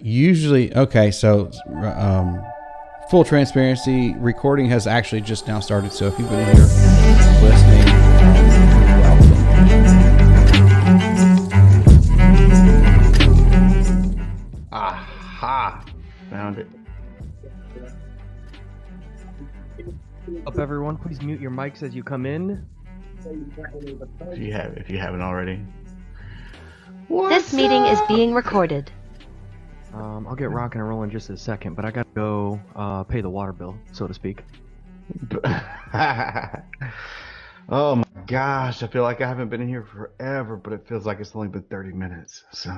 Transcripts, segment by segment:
Usually, okay, so full transparency, recording has actually just now started. So if you've been here listening, Aha! Found it. Up, everyone. Please mute your mics as you come in. If you haven't already. This meeting is being recorded. I'll get rocking and rolling in just a second, but I gotta go pay the water bill, so to speak. Oh my gosh, I feel like I haven't been in here forever, but it feels like it's only been 30 minutes. So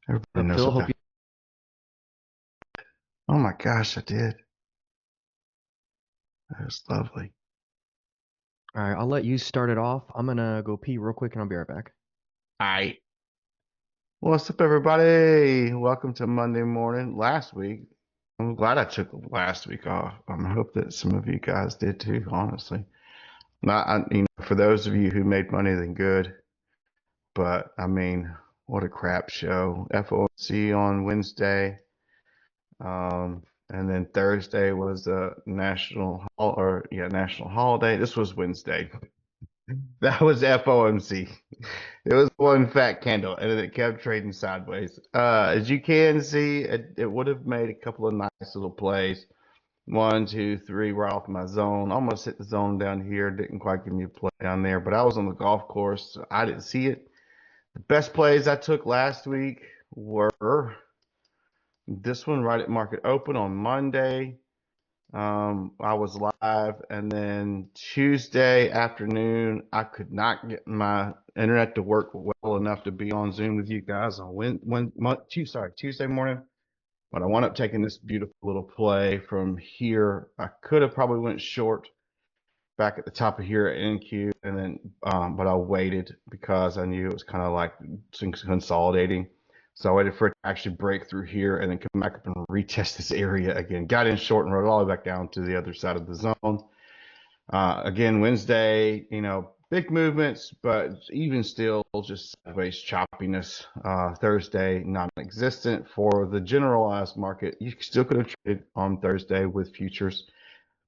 everybody knows Phil, what that. Oh my gosh, I did. That was lovely. All right, I'll let you start it off. I'm gonna go pee real quick, and I'll be right back. All right. What's up, everybody? Welcome to Monday morning. Last week, I'm glad I took last week off. I hope that some of you guys did too, honestly. For those of you who made money, then good. But I mean, what a crap show. FOMC on Wednesday. And then Thursday was a national holiday. This was Wednesday. That was FOMC. It was one fat candle, and it kept trading sideways. As you can see, it would have made a couple of nice little plays. 1, 2, 3, right off my zone. Almost hit the zone down here. Didn't quite give me a play down there, but I was on the golf course, so I didn't see it. The best plays I took last week were this one right at market open on Monday. I was live, and then Tuesday afternoon, I could not get my internet to work well enough to be on Zoom with you guys on Tuesday morning. But I wound up taking this beautiful little play from here. I could have probably went short back at the top of here at NQ, and then but I waited because I knew it was kind of like consolidating. So I waited for it to actually break through here and then come back up and retest this area again. Got in short and rode all the way back down to the other side of the zone. Again, Wednesday, big movements, but even still, just sideways choppiness. Thursday, non-existent. For the generalized market, you still could have traded on Thursday with futures,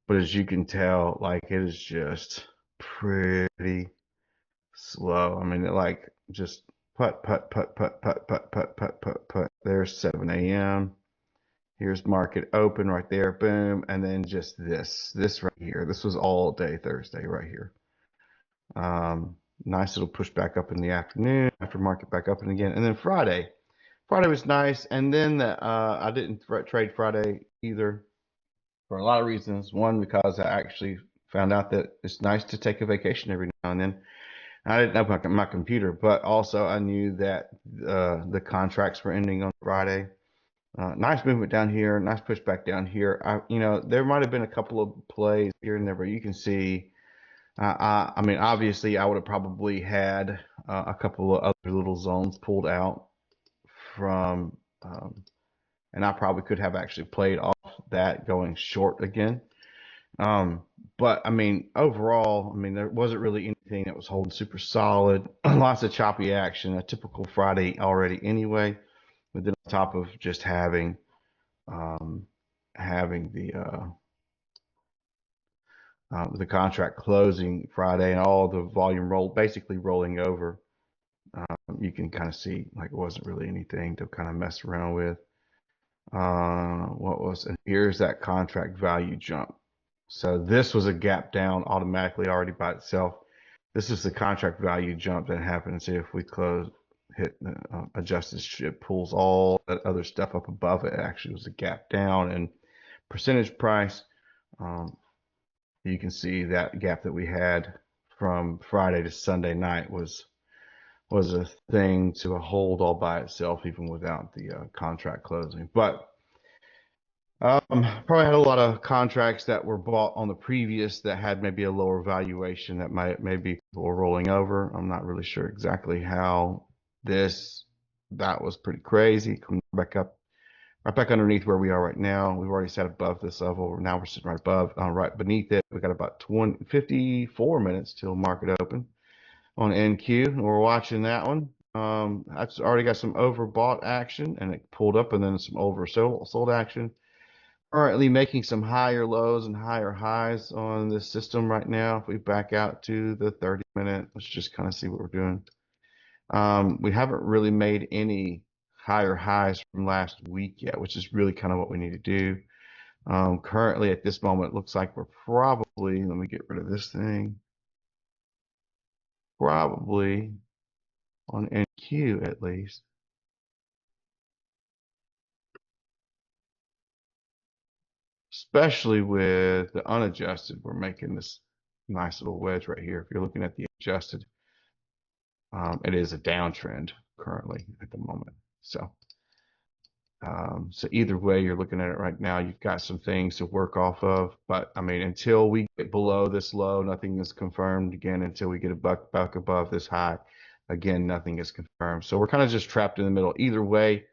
but as you can tell, like, it is just pretty slow. I mean, just put. There's 7 a.m. Here's market open right there, boom, and then just this right here. This was all day Thursday right here. Nice little push back up in the afternoon after market back up and again, and then Friday was nice, and then I didn't trade Friday either for a lot of reasons. One, because I actually found out that it's nice to take a vacation every now and then. I didn't know my computer, but also I knew that the contracts were ending on Friday. Nice movement down here, nice pushback down here. There might have been a couple of plays here and there, but you can see. I mean, obviously, I would have probably had a couple of other little zones pulled out from, and I probably could have actually played off that going short again. But I mean, overall, there wasn't really anything that was holding super solid. Lots of choppy action, a typical Friday already anyway. But then on top of just having the contract closing Friday and all the volume basically rolling over, you can kind of see like it wasn't really anything to kind of mess around with. And here's that contract value jump. So this was a gap down automatically already by itself. This is the contract value jump that happened. See if we adjust this, it pulls all that other stuff up above it. It actually was a gap down, and percentage price. You can see that gap that we had from Friday to Sunday night was a thing to hold all by itself, even without the contract closing. But probably had a lot of contracts that were bought on the previous that had maybe a lower valuation that maybe people were rolling over. I'm not really sure exactly how that was pretty crazy. Coming back up, right back underneath where we are right now. We've already sat above this level. Now we're sitting right above, right beneath it. We got about 54 minutes till market open on NQ. We're watching that one. That's already got some overbought action, and it pulled up, and then some oversold action. Currently making some higher lows and higher highs on this system right now. If we back out to the 30-minute, let's just kind of see what we're doing. We haven't really made any higher highs from last week yet, which is really kind of what we need to do. Currently at this moment, it looks like we're probably, let me get rid of this thing, probably on NQ at least. Especially with the unadjusted, we're making this nice little wedge right here. If you're looking at the adjusted, it is a downtrend currently at the moment. So either way you're looking at it right now, you've got some things to work off of. But I mean, until we get below this low, nothing is confirmed. Again, until we get a buck above this high, again, nothing is confirmed. So we're kind of just trapped in the middle. Either way,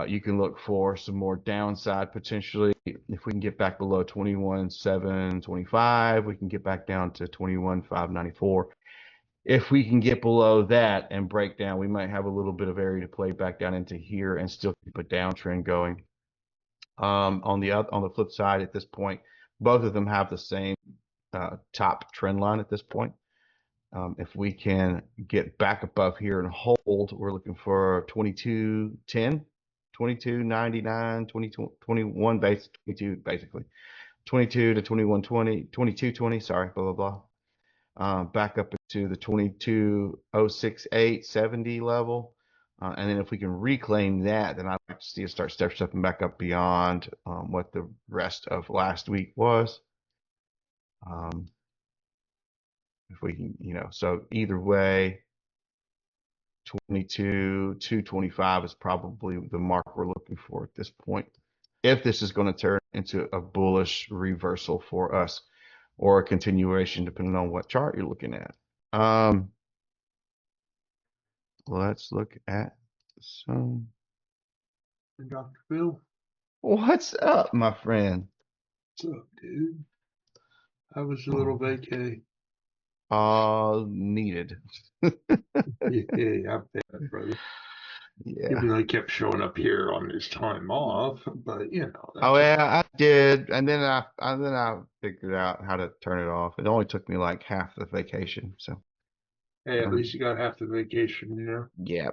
you can look for some more downside potentially. If we can get back below 21,725, we can get back down to 21,594. If we can get below that and break down, we might have a little bit of area to play back down into here and still keep a downtrend going. On the flip side, at this point, both of them have the same top trend line at this point. If we can get back above here and hold, we're looking for 2210, 2299, 21 base, 22 basically, 22 to 2120, 2220, sorry, blah, blah, blah. Back up to the 22,068.70 level. And then if we can reclaim that, then I'd like to see us start stepping back up beyond what the rest of last week was. If we can, so either way, 22,225 is probably the mark we're looking for at this point. If this is going to turn into a bullish reversal for us or a continuation, depending on what chart you're looking at. Let's look at some. Dr. Phil. What's up, my friend? What's up, dude? How was your little vacay? Needed. Yeah, I bet, brother. Yeah. Even though I kept showing up here on his time off, but Oh yeah, I did, and then I figured out how to turn it off. It only took me like half the vacation, so. Hey, at least you got half the vacation, Yeah,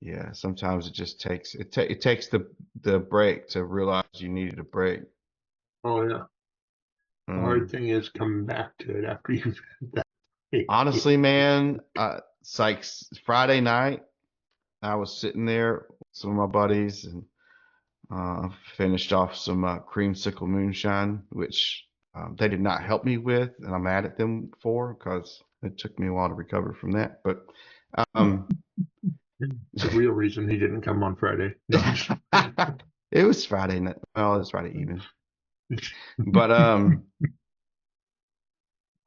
yeah. Sometimes it just takes it takes the break to realize you needed a break. Oh yeah. The hard thing is coming back to it after you've had that. Honestly, man, it's like Friday night. I was sitting there with some of my buddies and finished off some creamsicle moonshine, which they did not help me with, and I'm mad at them for because it took me a while to recover from that. But the real reason he didn't come on Friday. It was Friday night. Well, it was Friday evening. But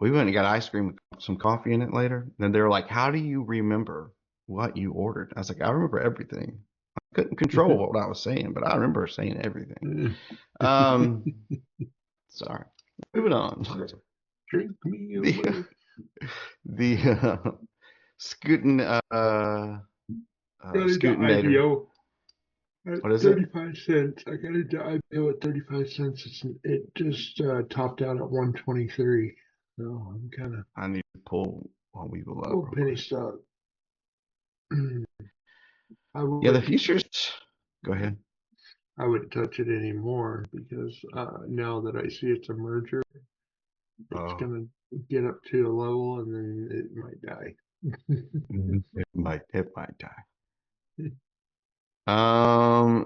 we went and got ice cream with some coffee in it later. And they were like, "How do you remember what you ordered?" I was like, "I remember everything. I couldn't control what I was saying, but I remember saying everything." Sorry. Moving on. Drink me away. The Scootin' IPO at what is 35 cents. I got into IPO at 35 cents. It just topped out at 123. So I'm kind of. I need to pull while we below. Penny stock. Yeah, the futures. Go ahead. I wouldn't touch it anymore because now that I see it's a merger, it's gonna get up to a level and then it might die. It might die.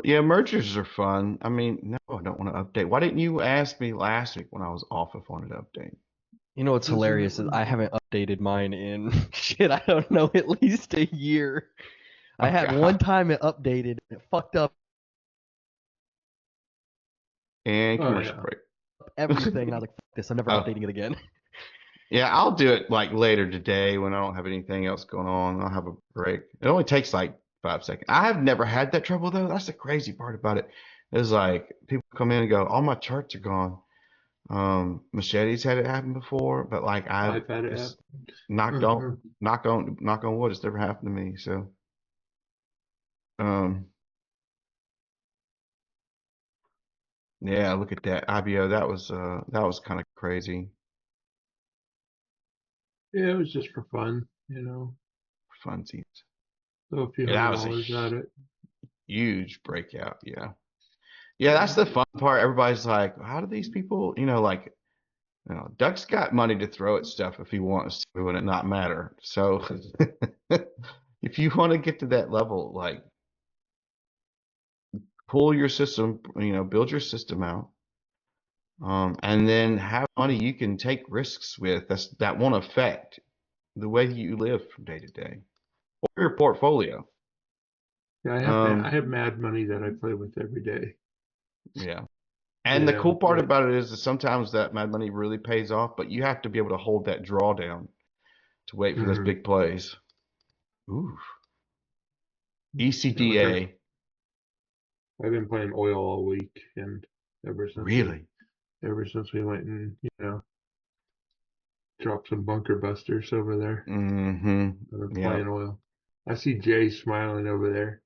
Yeah, mergers are fun. I mean, no, I don't want to update. Why didn't you ask me last week when I was off if I wanted to update? You know what's hilarious is I haven't updated mine in shit, I don't know, at least a year. I had one time it updated and it fucked up and commercial break. Everything, and I was like, fuck this, I'm never updating it again. Yeah, I'll do it like later today when I don't have anything else going on. I'll have a break. It only takes like 5 seconds. I have never had that trouble though. That's the crazy part about it. It's like people come in and go, all my charts are gone. Machetes had it happen before, but like I've had it it's happen. knock on wood, it's never happened to me. So, um, yeah, look at that IBO. That was kind of crazy. Yeah, it was just for fun, you know. Funsies. Throw a few Yeah, that was a $100s at it. huge breakout. Yeah. Yeah, that's the fun part. Everybody's like, how do these people, like, Duck's got money to throw at stuff if he wants to, and it not matter. So if you want to get to that level, like, pull your system, build your system out, and then have money you can take risks with that won't affect the way you live from day to day or your portfolio. Yeah, I have mad money that I play with every day. Yeah. And the Yeah, cool part about it is that sometimes that mad money really pays off, but you have to be able to hold that drawdown to wait for those big plays. Ooh. ECDA. I've been playing oil all week, and ever since Really? we went and dropped some bunker busters over there, Mm-hmm. I've been Yeah. playing oil. I see Jay smiling over there.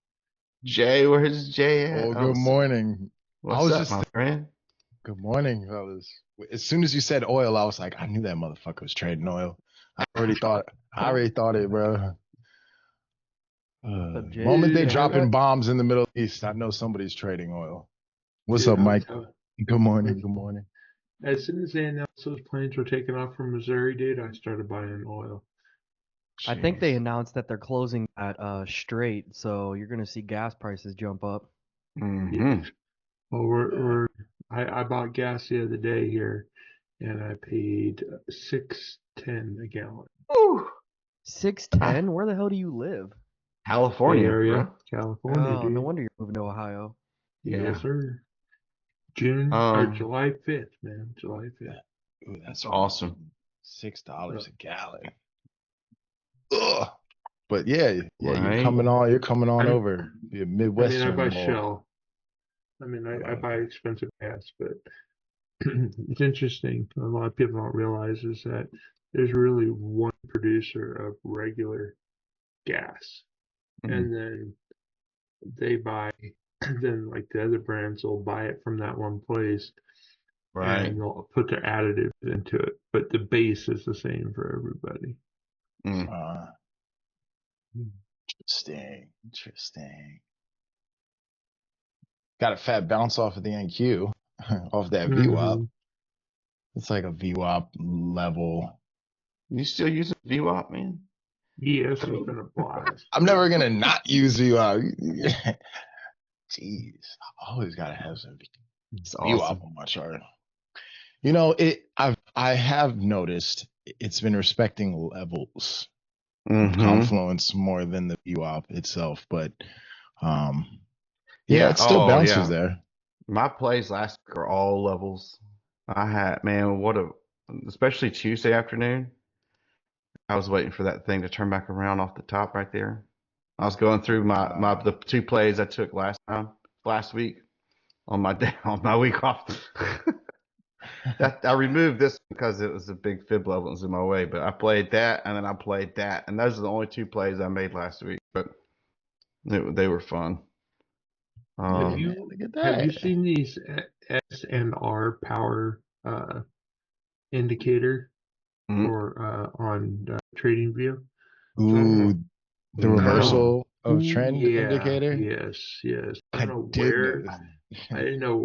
Jay, where's Jay at? Oh, good morning. What's up, my friend? Good morning, fellas. As soon as you said oil, I was like, I knew that motherfucker was trading oil. I already thought it, bro. Jay? Moment they Dude, dropping bombs in the Middle East, I know somebody's trading oil. What's dude, up, Mike? Good morning. Good morning. As soon as they announced those planes were taking off from Missouri, dude, I started buying oil. I think they announced that they're closing that strait, so you're gonna see gas prices jump up. Mm-hmm. Well, I bought gas the other day here, and I paid $6.10 a gallon. Ooh. 610? Where the hell do you live? California, Bay Area, bro. California, Oh, dude. no wonder you're moving to Ohio. Yeah. Yes, sir. July 5th, man. July 5th. Ooh, That's awesome. $6 a gallon. Ugh. But yeah, Right. you're coming on over. Be a Midwestern. I buy boy. Shell. I buy expensive gas, but it's interesting. A lot of people don't realize is that there's really one producer of regular gas, and then they buy, then like the other brands will buy it from that one place, Right. and they'll put their additives into it, but the base is the same for everybody. Interesting. Got a fat bounce off of the NQ, off that VWAP. It's like a VWAP level. You still using VWAP, man? Yes, it's been a blast. I'm never gonna not use VWAP. Jeez, I always gotta have some VWAP on my chart. I have noticed it's been respecting levels. Confluence more than the VWAP itself, but it still bounces there. My plays last week are all levels. I had, man, especially Tuesday afternoon. I was waiting for that thing to turn back around off the top right there. I was going through the two plays I took last week on my week off. I removed this because it was a big fib level that was in my way, but I played that and then I played that, and those are the only two plays I made last week, but they were fun. Have you seen these S and R power indicator for on TradingView? Ooh, the reversal of trend indicator. Yes. I didn't know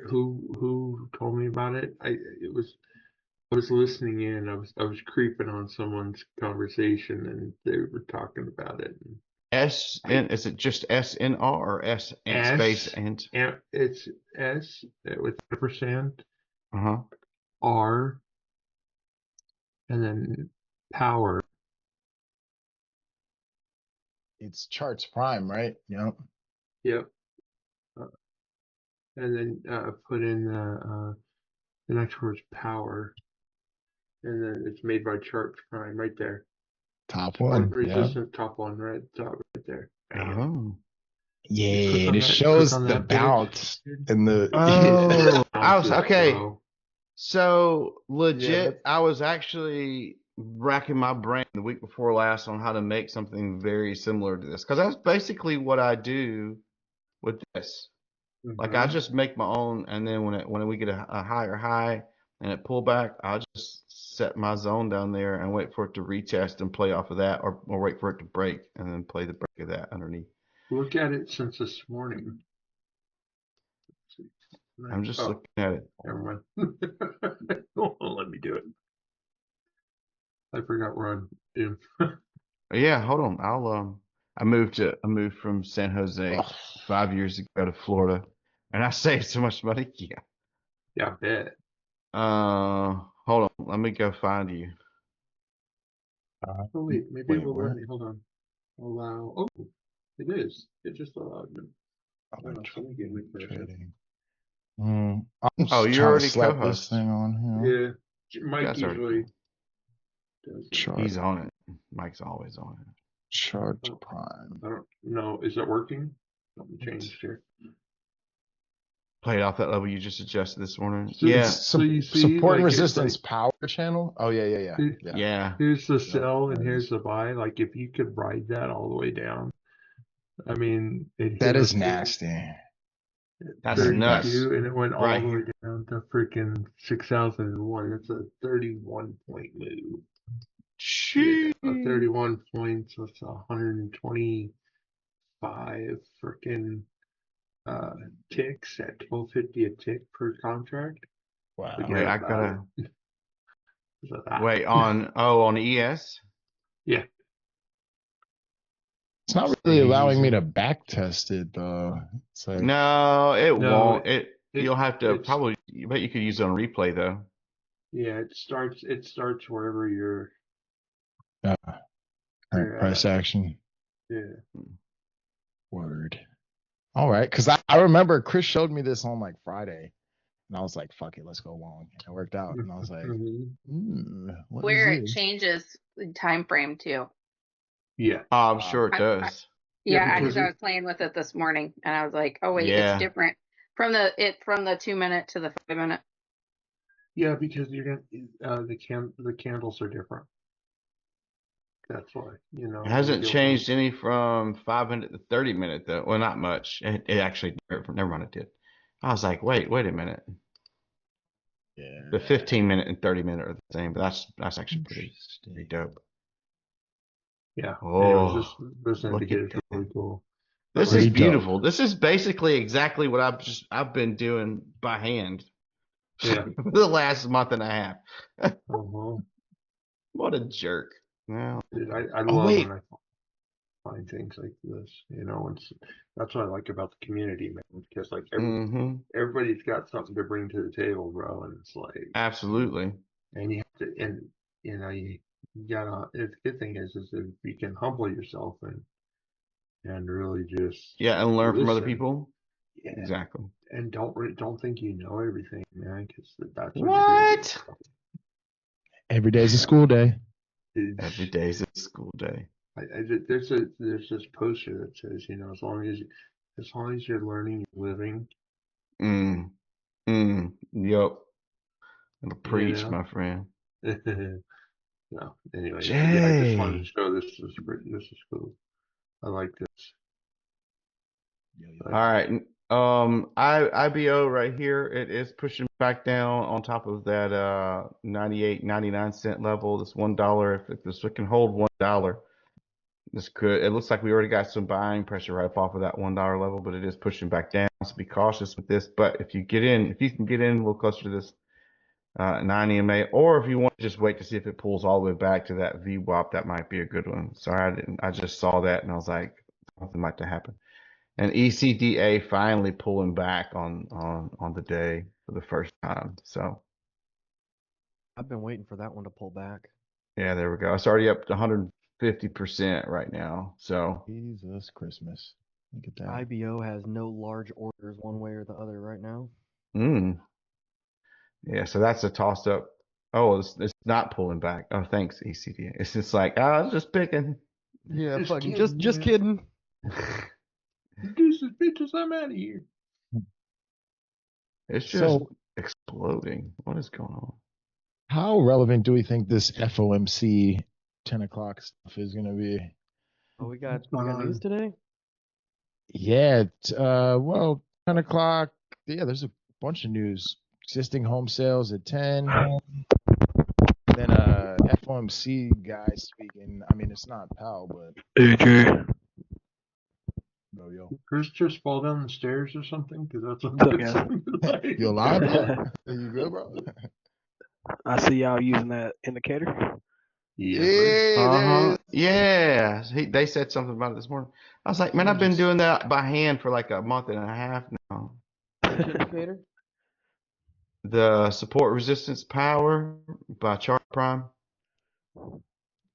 who told me about it. I was listening in. I was creeping on someone's conversation, and they were talking about it. Is it just SNR or S and space and? It's S with %, R, and then power. It's charts prime, right? Yep. And then put in the next word's power, and then it's made by Charts Prime right there. Top one, resistance, top one, right there. Yeah, and it shows the bounce and the. I was okay. So legit, but- I was actually racking my brain the week before last on how to make something very similar to this because that's basically what I do with this. Like I just make my own, and then when we get a higher high and it pull back, I'll just set my zone down there and wait for it to retest and play off of that, or wait for it to break and then play the break of that underneath. Look at it since this morning. I'm just looking at it. Never mind. Let me do it. I forgot we're on Zoom. Yeah, hold on. I moved from San Jose 5 years ago to Florida, and I saved so much money. Yeah. Yeah, I bet. Hold on. Let me go find you. Oh, wait, maybe it will what? let me. Hold on. Allow. Oh, it is. It just allowed me. Hold on, let me get refresh. Trading. I'm just Oh, you're trying to already slap co-host. this thing on here. Yeah, Mike Guys already- usually does it. Chart, He's on it. Mike's always on it. chart to prime. I don't know. Is that working? Something changed here. Played off that level you just adjusted this morning. So- Yeah. So you see, support and like, it's resistance like- power channel. Oh yeah. Yeah. Here's the Yeah, sell and that here's is- the buy. Like if you could ride that all the way down, I mean, it That hit is up to nasty. That's 32 nuts. and it went all Right the way here. down to freaking 6,001. That's a 31 point move. Yeah, a 31 points. That's 125 freaking ticks at 12.50 a tick per contract. Wow. Forget Wait, I about gotta it. So, wait on ES. Yeah. It's not really allowing me to back test it though. It's like No, it No, won't. You'll have to it's- probably. But you could use it on replay though. Yeah, it starts wherever you're current you're price at. action. Yeah. Word. All right, because I remember Chris showed me this on like Friday, and I was like, "Fuck it, let's go long." And it worked out, and I was like, Mhm. what Where is it this? changes the time frame too. Yeah. I'm sure it I- does. Yeah, Yeah, because because I was playing with it this morning and I was like, oh wait, Yeah. it's different from the 2 minute to the 5 minute. Yeah, because you're gonna the candles are different. That's why, you know. It hasn't you'll- changed any from 5 minute to 30 minute though. Well, not much. It actually never mind. It did. I was like, wait a minute. Yeah. The 15 minute and 30 minute are the same, but that's actually pretty dope. Yeah. Oh, Anyways, this look indicator at is really cool. This Like, is Pretty dope. beautiful. This is basically exactly what I've been doing by hand Yeah. for the last month and a half. uh-huh. What a jerk. Well, Dude, I Oh, love wait. when I find things like this, you know, and that's what I like about the community, man, because like everybody's got something to bring to the table, bro, and it's like absolutely. and you have to, and you know, you gotta. The good thing is if you can humble yourself and really just Yeah, and learn from other listen. people. Yeah, Exactly. and don't think you know everything, man, because that's when What? Every day's a school day. Every day's a school day. There's this poster that says, you know, as long as you're learning, you're living. Yup. It'll preach, know? my friend. No, anyway, yeah, I just wanted to Jay. show this is cool. I like this. All right. IBO right here. It is pushing back down on top of that 98.99 level. This $1. If this can hold $1, this could. It looks like we already got some buying pressure right off of that $1 level, but it is pushing back down. So be cautious with this. But if you can get in a little closer to this 9 EMA, or if you want to just wait to see if it pulls all the way back to that VWAP, that might be a good one. Sorry, I just saw that and I was like, something might have happened. And ECDA finally pulling back on the day for the first time. So I've been waiting for that one to pull back. yeah, there we go. It's already up to 150% right now. So Jesus Christmas. Look at that. IBO has no large orders one way or the other right now. yeah, so that's a toss up. Oh, it's not pulling back. Oh, thanks, ECDA. It's just like, I was just picking. Yeah, Just fucking kidding, just man. kidding. Deuces, bitches, I'm out of here. It's just So- exploding. What is going on? How relevant do we think this FOMC 10 o'clock stuff is going to be? Oh, we What's got going news on? today. Yeah, well, 10 o'clock. Yeah, there's a bunch of news. Existing home sales at 10. Then FOMC guy speaking. I mean, it's not Powell, but AJ, yo. Chris just fall down the stairs or something? Because that's what what's up, that guys? sounded like. You alive, bro? Are you good, bro? I see y'all using that indicator. Yeah, Hey, there he is. Yeah. They said something about it this morning. I was like, man, I've been doing that by hand for like a month and a half now. Indicator. The support resistance power by Chart Prime.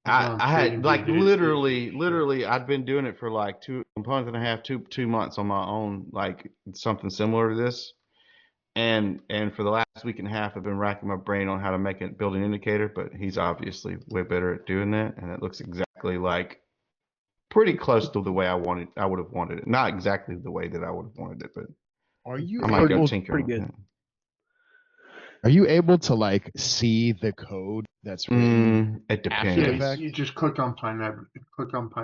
I had like literally I'd been doing it for like a month and a half, 2 months on my own, like something similar to this. And for the last week and a half I've been racking my brain on how to make it build an indicator, but he's obviously way better at doing that, and it looks exactly like pretty close to the way I would have wanted it. Not exactly the way that I would have wanted it, but Are you I might go able? tinker pretty with good. it. Are you able to like see the code that's written It after the depends. fact? You just click on Pine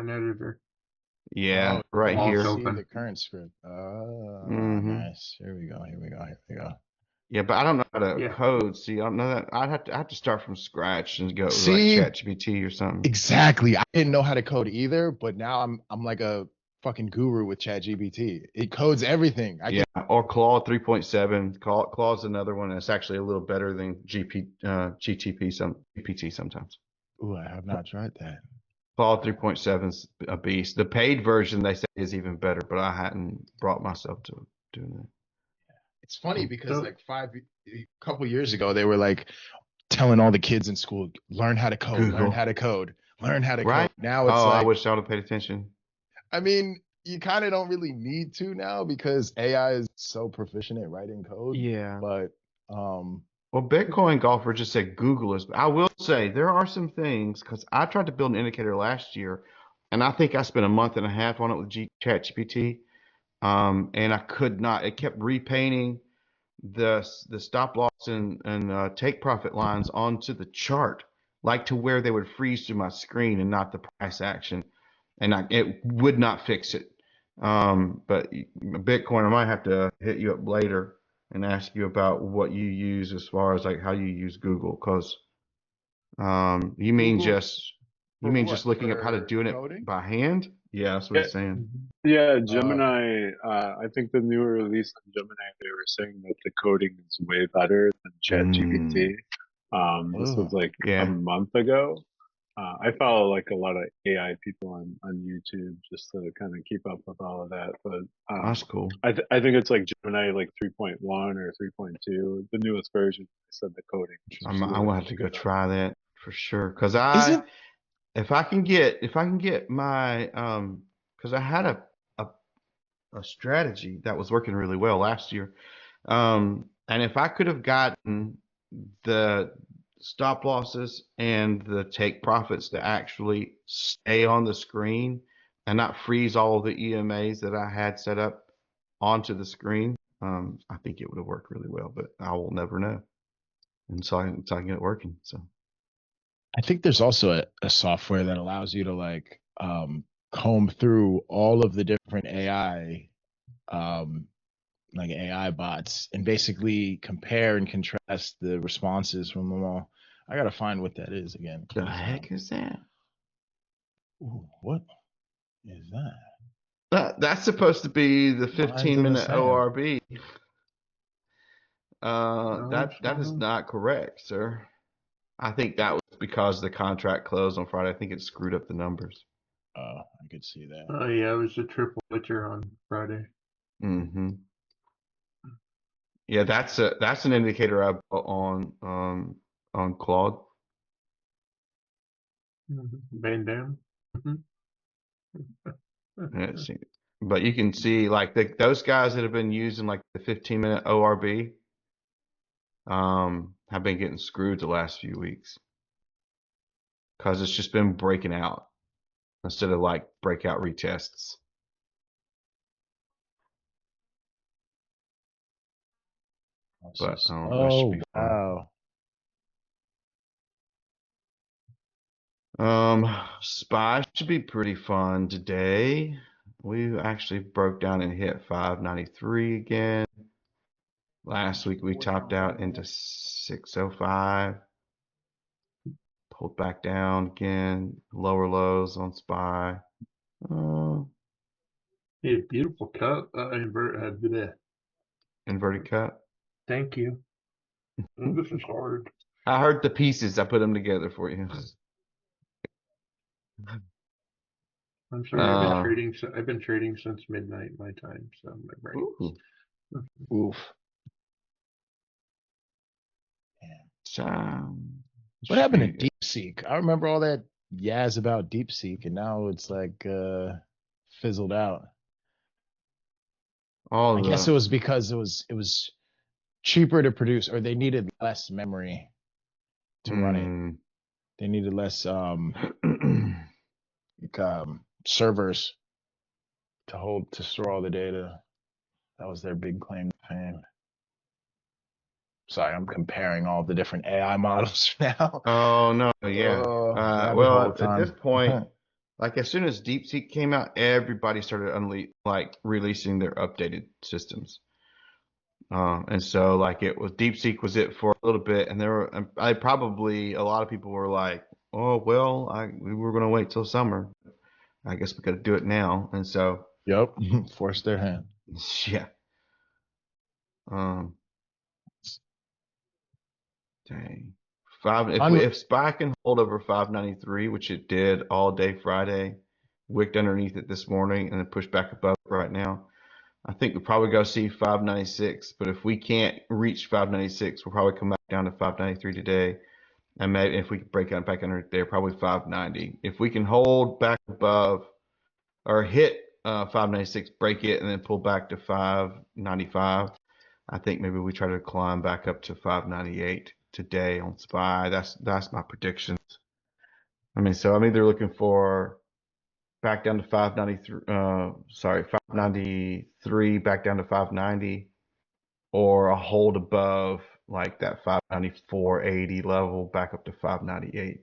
Editor. Yeah, Oh, right while you it's here. see open. the current script. Oh, Mhm. nice. Here we go. Yeah, but I don't know how to Yeah. code. See, I don't know that. I have to start from scratch and go to like See? ChatGPT or something. Exactly. I didn't know how to code either, but now I'm like a fucking guru with ChatGPT. It codes everything. Yeah, or Claude 3.7. Claude's another one that's actually a little better than GPT sometimes. Ooh, I have not tried that. Claude 3.7's a beast. The paid version they say is even better, but I hadn't brought myself to doing that. It's funny because So- like a couple years ago, they were like telling all the kids in school, learn how to code, Google. learn how to code, learn how to Right? code. Now it's I like, wish I would have paid attention. I mean, you kind of don't really need to now because AI is so proficient at writing code. Yeah. But Well, Bitcoin Golfer just said Google is. I will say there are some things, because I tried to build an indicator last year, and I think I spent a month and a half on it with ChatGPT, and I could not. It kept repainting the stop loss and take profit lines onto the chart, like to where they would freeze through my screen and not the price action, and it would not fix it. But Bitcoin, I might have to hit you up later and ask you about what you use as far as like how you use Google, because you mean Google just what, looking up how to for do it coding? by hand? Yeah, that's what Yeah, it's saying. yeah, Gemini. I think the new release on Gemini, they were saying that the coding is way better than ChatGPT. This was like a Yeah. month ago. I follow like a lot of AI people on YouTube just to kind of keep up with all of that. But That's cool. I think it's like Gemini like 3.1 or 3.2, the newest version. They said the coding. I'm gonna have to go try that for sure, because Isn't if I can get my because I had a strategy that was working really well last year, and if I could have gotten the stop losses and the take profits to actually stay on the screen and not freeze all of the EMAs that I had set up onto the screen, I think it would have worked really well, but I will never know until I get it working. So I think there's also a software that allows you to like comb through all of the different AI like AI bots and basically compare and contrast the responses from them all. I gotta find what that is again. the heck is that? Ooh, what is that? That's supposed to be the Lines in the 15-minute sand. ORB. No, That it's is not. not correct, sir. I think that was because the contract closed on Friday. I think it screwed up the numbers. I could see that. Oh yeah, it was a triple witcher on Friday. Mm-hmm. Yeah, that's an indicator I put on Claude. Van Dam. Let's see. But you can see like those guys that have been using like the 15-minute ORB have been getting screwed the last few weeks because it's just been breaking out instead of like breakout retests. but that should be fun. Wow. SPY should be pretty fun today. We actually broke down and hit 593 again. Last week we topped out into 605. Pulled back down again. Lower lows on SPY. Hey, beautiful cut. Inverted cut. Thank you. This is hard. I heard the pieces. I put them together for you. I'm sorry. I've been trading since midnight my time, so my brain. Oof. What happened to DeepSeek? I remember all that yaz about DeepSeek, and now it's like fizzled out. I guess it was because it was cheaper to produce, or they needed less memory to run it. They needed less servers to store all the data. That was their big claim to fame. Sorry, I'm comparing all the different AI models now. Oh no, yeah. Well, at this point, like as soon as DeepSeek came out, everybody started releasing their updated systems. And so like DeepSeek was it for a little bit, and there were a lot of people were like, oh well, we were gonna wait till summer. I guess we gotta do it now. And so force their hand. Yeah. Dang. If SPY can hold over 593, which it did all day Friday, wicked underneath it this morning, and then pushed back above right now, I think we'll probably go see 596. But if we can't reach 596, we'll probably come back down to 593 today. And maybe if we can break out back under there, probably 590. If we can hold back above or hit 596, break it, and then pull back to 595, I think maybe we try to climb back up to 598 today on SPY. That's my predictions. I mean, so I'm either looking for back down to 593, back down to 590, or a hold above like that 594.80 level back up to 598.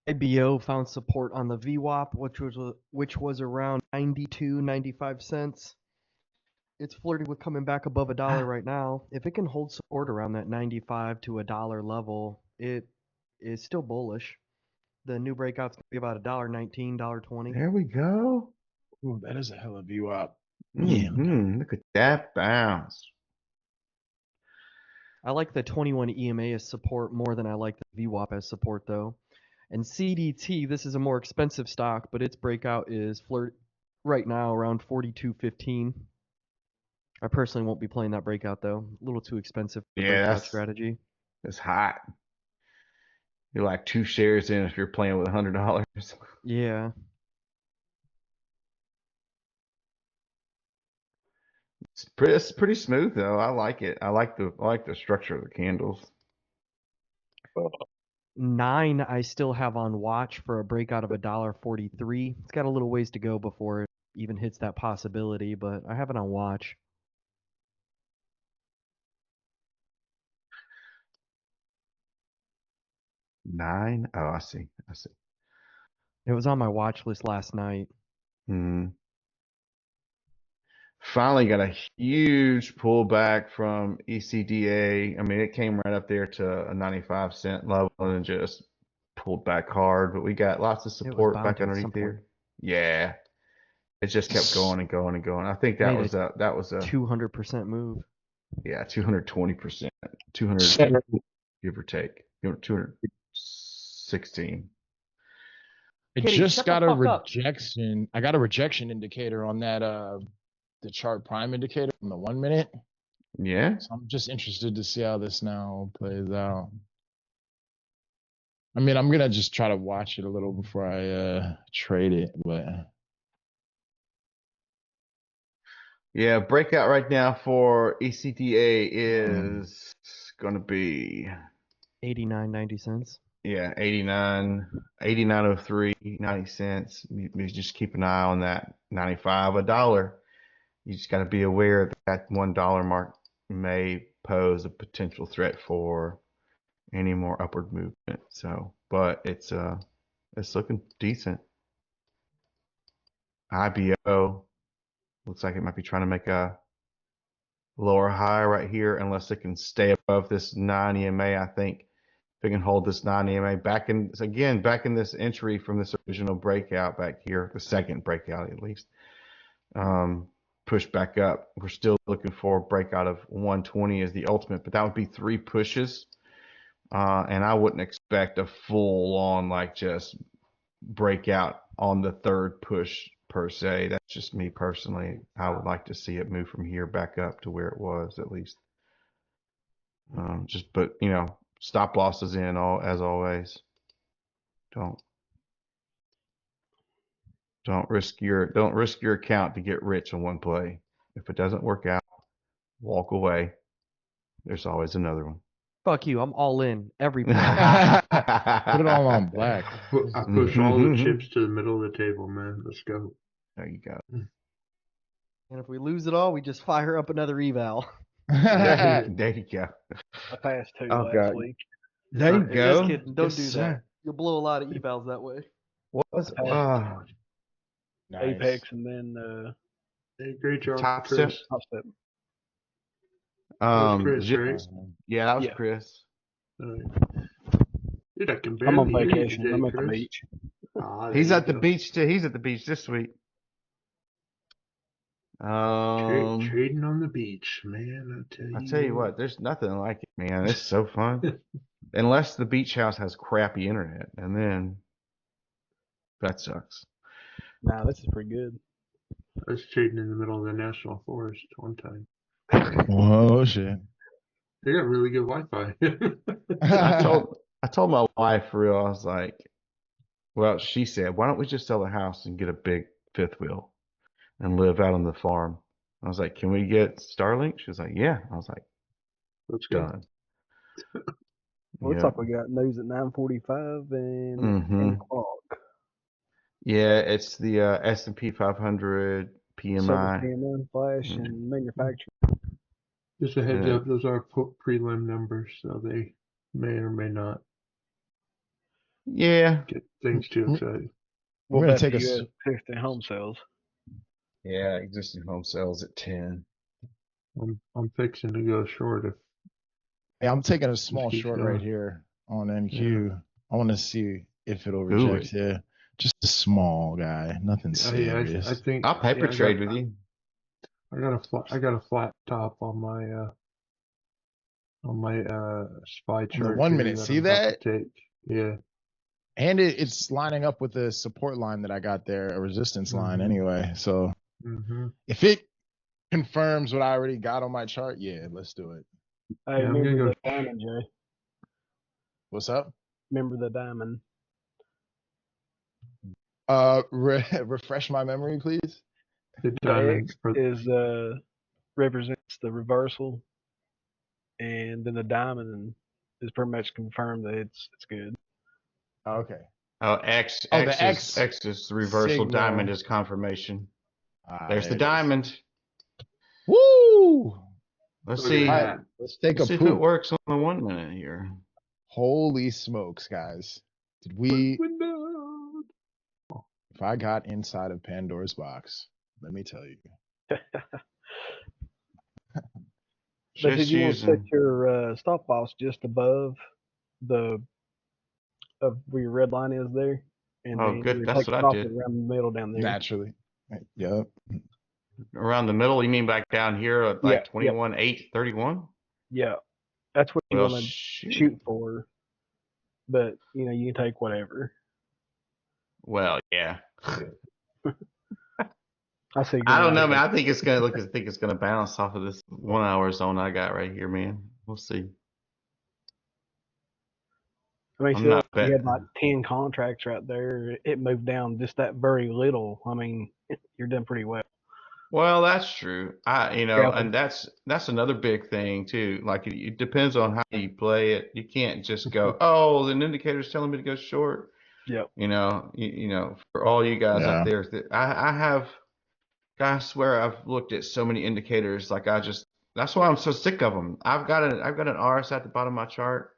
IBO found support on the VWAP, which was around 95 cents. It's flirting with coming back above $1 right now. If it can hold support around that 95 to $1 level, it is still bullish. The new breakout's gonna be about $1.19, $1.20. There we go. Ooh, that is a hell of a VWAP. Look at that bounce. I like the 21 EMA as support more than I like the VWAP as support, though. And CDT, this is a more expensive stock, but its breakout is right now around 42.15. I personally won't be playing that breakout, though. A little too expensive for the breakout strategy. It's hot. You're like 2 shares in if you're playing with $100. Yeah. It's pretty smooth though. I like it. I like the structure of the candles. 9 I still have on watch for a breakout of $1.43. It's got a little ways to go before it even hits that possibility, but I have it on watch. $9? Oh, I see. It was on my watch list last night. Finally got a huge pullback from ECDA. I mean, it came right up there to a 95-cent level and just pulled back hard. But we got lots of support back underneath here. Yeah, it just kept going and going and going. I think that was a 200% move. Yeah, 220%, 200 give or take, 216. I just got a rejection. I got a rejection indicator on that the chart prime indicator from the 1 minute. Yeah. So I'm just interested to see how this now plays out. I mean, I'm gonna just try to watch it a little before I trade it, but yeah, breakout right now for ECDA is gonna be 89.90 cents. Yeah, 89.03, 90 cents. You just keep an eye on that 95, $1. You just got to be aware that $1 mark may pose a potential threat for any more upward movement. So, but it's looking decent. IBO looks like it might be trying to make a lower high right here, unless it can stay above this 9 EMA. I think if it can hold this 9 EMA back in this entry from this original breakout back here, the second breakout at least, push back up. We're still looking for a breakout of 120 as the ultimate, but that would be 3 pushes. And I wouldn't expect a full on like just breakout on the third push per se. That's just me personally. I would like to see it move from here back up to where it was at least. Just put, stop losses in as always. Don't risk your account to get rich on one play. If it doesn't work out, walk away. There's always another one. Fuck you. I'm all in every play. Put it all on black. I push all the chips to the middle of the table, man. Let's go. There you go. And if we lose it all, we just fire up another eval. There you go. I passed 2 Oh, last God. week. There you go. Just kidding. Don't Yes, do sir. that. You'll blow a lot of evals that way. What was Nice. Apex and then Hey, great job, Top Chris. step? Top Step. That was Chris, right? Yeah, that was Yeah. Chris. Dude, I can I'm on barely hear you vacation. today, I'm at the Chris. beach. Ah, He's there at the you go. beach too. He's at the beach this week. Trading on the beach, man. I tell you what, there's nothing like it, man. It's so fun. Unless the beach house has crappy internet, and then that sucks. Nah, this is pretty good. I was trading in the middle of the national forest one time. Whoa, shit. They got really good Wi-Fi. I told my wife for real, I was like, well, she said, why don't we just sell the house and get a big fifth wheel and live out on the farm? I was like, can we get Starlink? She was like, yeah. I was like, Let's go. done. Looks Yeah. like we got news at 9:45 and 10 o'clock. Yeah, it's the S&P 500 Silver PMI. PMI, flash, and manufacturing. Just a heads Yeah. up, those are prelim numbers, so they may or may not Yeah. get things too exciting. We're What gonna about take the us. US existing home sales? Yeah, existing home sales at 10. I'm fixing to go short if Yeah, I'm taking a small keep short going. right here on NQ. I want to see if it'll reject here. Just a small guy, nothing serious. I think I'll paper trade with you. I got a flat top on my SPY chart. 1 here minute, see I'm about that? to take. Yeah. And it's lining up with the support line that I got there, a resistance line anyway. So if it confirms what I already got on my chart, yeah, let's do it. Hey, Yeah, I'm gonna remember go- the diamond, Jay? What's up? Remember the diamond? Refresh my memory, please. The The diamond X is represents the reversal, and then the diamond is pretty much confirmed that it's good. Okay. Oh, X. Oh, X the is, X is reversal. signal. Diamond is confirmation. There's there the it is. diamond. Woo! Let's Look at see. that. Let's take Let's a see if it poop. works on the 1 minute here. Holy smokes, guys. Did we Window. if I got inside of Pandora's box, let me tell you. But did Just you want to set using. your stop loss just above the of where your red line is there? And Oh, then good. you That's take what I profit did. around the middle down there. Naturally. Yep. Around the middle, you mean back down here at Yeah, like yep. 21, 8, 31? Yeah, that's what you Well, want to shoot. shoot for. But you can take whatever. Well, yeah. I see. I don't know, man. I think it's gonna bounce off of this 1 hour zone I got right here, man. We'll see. I mean, I'm still, not you had betting. like 10 contracts right there. It moved down just that very little. I mean, you're doing pretty well. Well, that's true. Yeah. And that's another big thing too. Like it depends on how you play it. You can't just go, oh, an indicator's telling me to go short. Yep. You know, for all you guys Yeah. out there, I have I swear I've looked at so many indicators. Like that's why I'm so sick of them. I've got an RS at the bottom of my chart,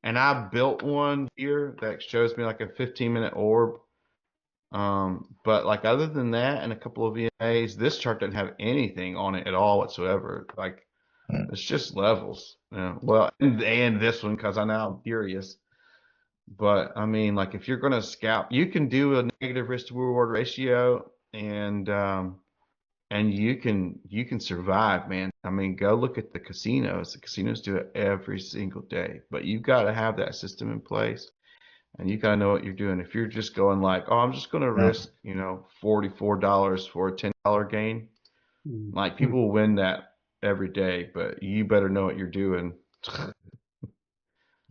and I built one here that shows me like a 15-minute orb. But like other than that and a couple of VMAs, this chart doesn't have anything on it at all whatsoever. Like it's just levels. Yeah. Well, and this one because I know I'm furious. But I mean, like if you're gonna scalp, you can do a negative risk to reward ratio, and you can survive, man. I mean, go look at the casinos. The casinos do it every single day, but you've got to have that system in place, and you got to know what you're doing. If you're just going like, oh, I'm just gonna risk, $44 for a $10 gain, like people will win that every day, but you better know what you're doing.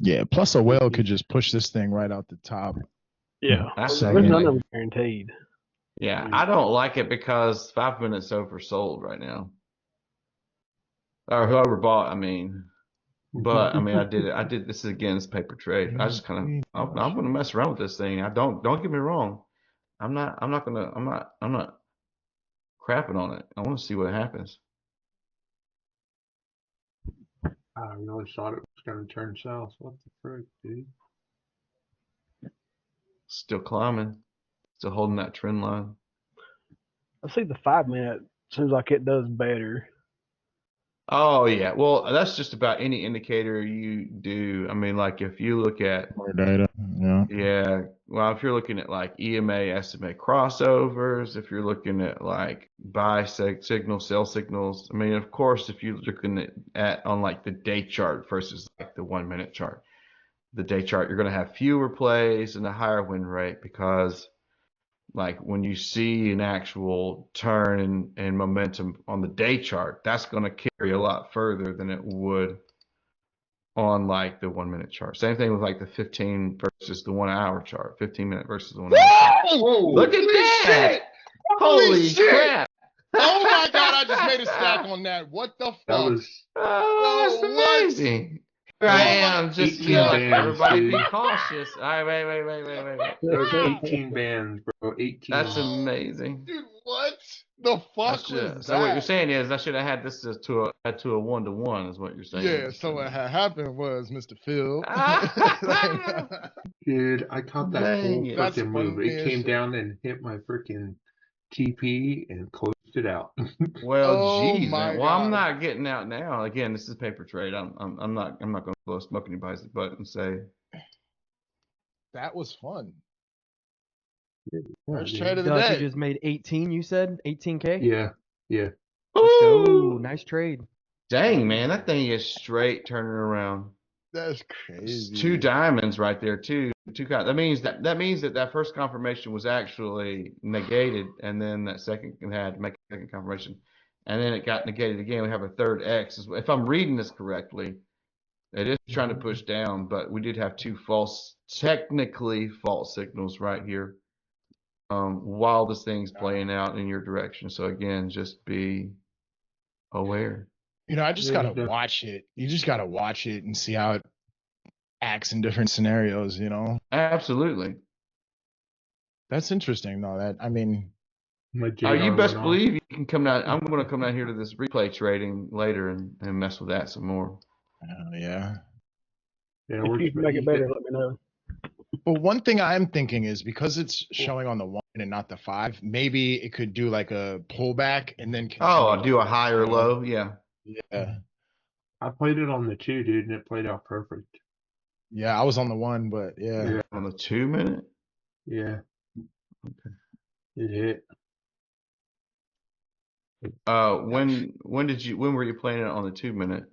Yeah, plus a whale could just push this thing right out the top. Yeah, That's there's none of them guaranteed. Yeah, I don't like it because 5 minutes oversold right now. Or whoever bought, I mean. But I mean, I did this again. It's paper trade. I just kind of, I'm gonna mess around with this thing. Don't get me wrong. I'm not crapping on it. I want to see what happens. I really thought it was going to turn south. What the frick, dude? Still climbing. Still holding that trend line. I see the 5 minute seems like it does better. Oh yeah. Well, that's just about any indicator you do. I mean, like if you look at More data. Yeah. Yeah. Well, if you're looking at like EMA, SMA crossovers, if you're looking at like buy signals, sell signals, I mean, of course, if you're looking at on like the day chart versus like the 1 minute chart, the day chart, you're going to have fewer plays and a higher win rate because like when you see an actual turn and momentum on the day chart, that's going to carry a lot further than it would on like the 1 minute chart. Same thing with like the 15 versus the 1 hour chart. 15-minute versus the 1 hour chart. Look at that! Shit. Holy crap! Oh my god, I just made a stack on that. What the fuck? That was that's amazing. Here I am, just 18 bands, everybody dude. be cautious. All right, wait. That was 18 bands, bro. 18. That's amazing. Dude, what the fuck was So what you're that? saying is I should have had this to a 1-to-1 is what you're saying. Yeah, so what had happened was Mr. Phil. Dude, I caught that Dang whole it. That's freaking move. funny It as came shit. down and hit my freaking TP and closed it out. Well, Oh geez, my man. Well, I'm God. not getting out now. Again, this is paper trade. I'm not going to blow smoke anybody's butt and say That was fun. Yeah, First dude. trade of the Doug, you day. just made 18, you said? 18K? Yeah. Let's go. Ooh, Nice trade. dang, man, that thing is straight turning around. That's It's crazy. 2 diamonds right there, too. That means that first confirmation was actually negated, and then that second had to make a second confirmation, and then it got negated again. We have a third X. If I'm reading this correctly, it is trying to push down, but we did have 2 technically false signals right here. While this thing's playing out in your direction. So again, just be aware. I just Yeah, gotta watch it. You just gotta watch it and see how it acts in different scenarios, Absolutely. That's interesting though. My You JR best went believe you can come down. I'm going to come down here to this replay trading later and mess with that some more. yeah. Yeah, If you can make it better, let me know. But one thing I'm thinking is because it's showing on the 1 and not the 5, maybe it could do like a pullback and then continue. Do a high or low. Yeah. Yeah. I played it on the 2, dude, and it played out perfect. Yeah, I was on the 1, but yeah. On the 2 minute. Yeah. Okay. It hit. When were you playing it on the 2 minute?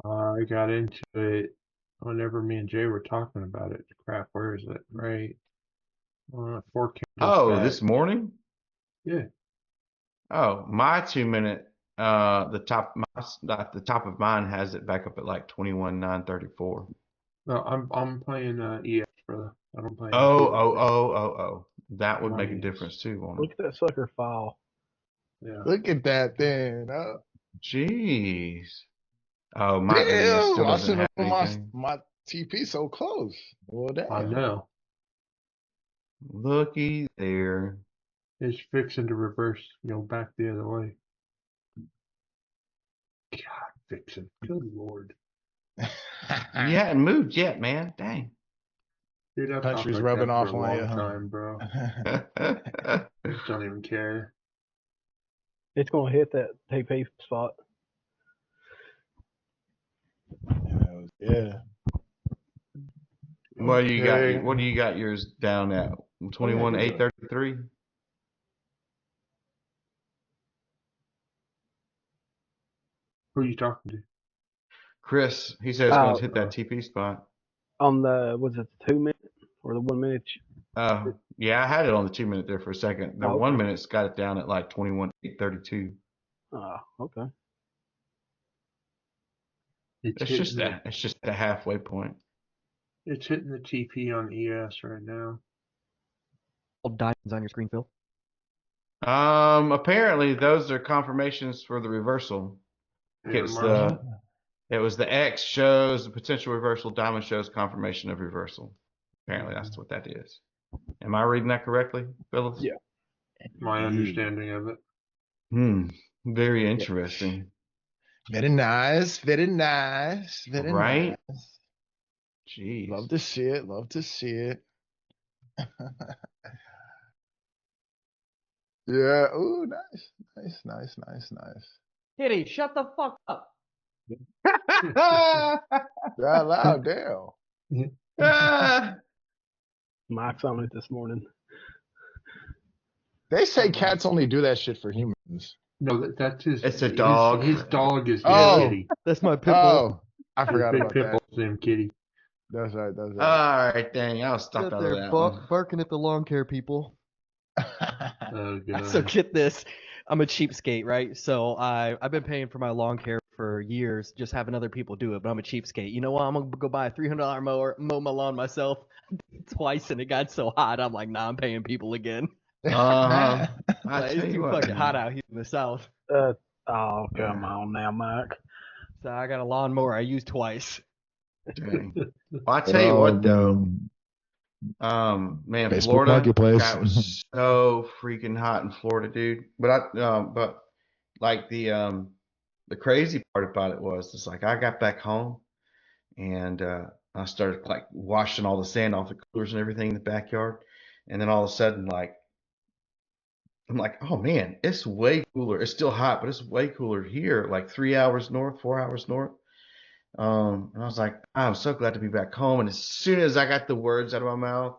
I got into it whenever me and Jay were talking about it. Crap, where is it? Right. 4 candles back. This morning? Yeah. Oh, my 2 minute, the top of mine has it back up at like 21,934. No, I'm playing ES, brother. I don't play. Oh. That would make a Nice. difference too, won't Look it? at that sucker file. Yeah. Look at that thing. Jeez. Oh, my ES Damn, still I doesn't should have have anything. my TP so close. Well, damn. I know. Looky there. It's fixing to reverse, back the other way. God, fixing. Good lord. You hadn't moved yet, man. Dang. Dude, I've Country's talked like rubbing that off for a on you, long huh? time, bro. Don't even care. It's gonna hit that TP spot. Yeah. What do you got? Okay. What do you got yours down at? 21,833. Who are you talking to? Chris, he says it's going to hit that TP spot. On the was it the 2 minute or the 1 minute? Yeah, I had it on the 2 minute there for a second. The Oh, okay. 1 minute's got it down at like 21,832. Okay. It's just a halfway point. It's hitting the TP on ES right now. All diamonds on your screen, Phil. Apparently those are confirmations for the reversal. Yeah, It was the X shows the potential reversal, diamond shows confirmation of reversal. Apparently that's what that is. Am I reading that correctly, Phyllis? Yeah. My understanding of it. Very interesting. Very nice. Very nice. Very right? nice. Jeez. Love to see it. Love to see it. Yeah. Ooh, nice. Nice, nice, nice, nice. Kitty, shut the fuck up. Out loud, damn. Mike's on it this morning. They say cats only do that shit for humans. No, that's his. It's a dog. His dog is Kitty. That's my pit bull. Oh, I forgot Big about pit that. bull's named Kitty. That's right. That's right. All right, dang. I'll stop Sit out there of that one. barking at the lawn care people. Oh, God. So get this. I'm a cheapskate, right? So I've been paying for my lawn care for years, just having other people do it, but I'm a cheapskate. You know what? I'm gonna go buy a $300 mower, mow my lawn myself twice, and it got so hot. I'm like, nah, I'm paying people again. I Like, tell it's you too what, fucking man. hot out here in the south. Oh, come on now, Mike. So I got a lawnmower I used twice. Dang. Well, I tell you what, though. Man, Facebook Florida Marketplace. God, was so freaking hot in Florida, dude. But like the crazy part about it was, it's like I got back home and I started like washing all the sand off the coolers and everything in the backyard, and then all of a sudden, like, I'm like, oh man, it's way cooler. It's still hot, but it's way cooler here, like 3 hours north, 4 hours north. And I was like, I'm so glad to be back home. And as soon as I got the words out of my mouth,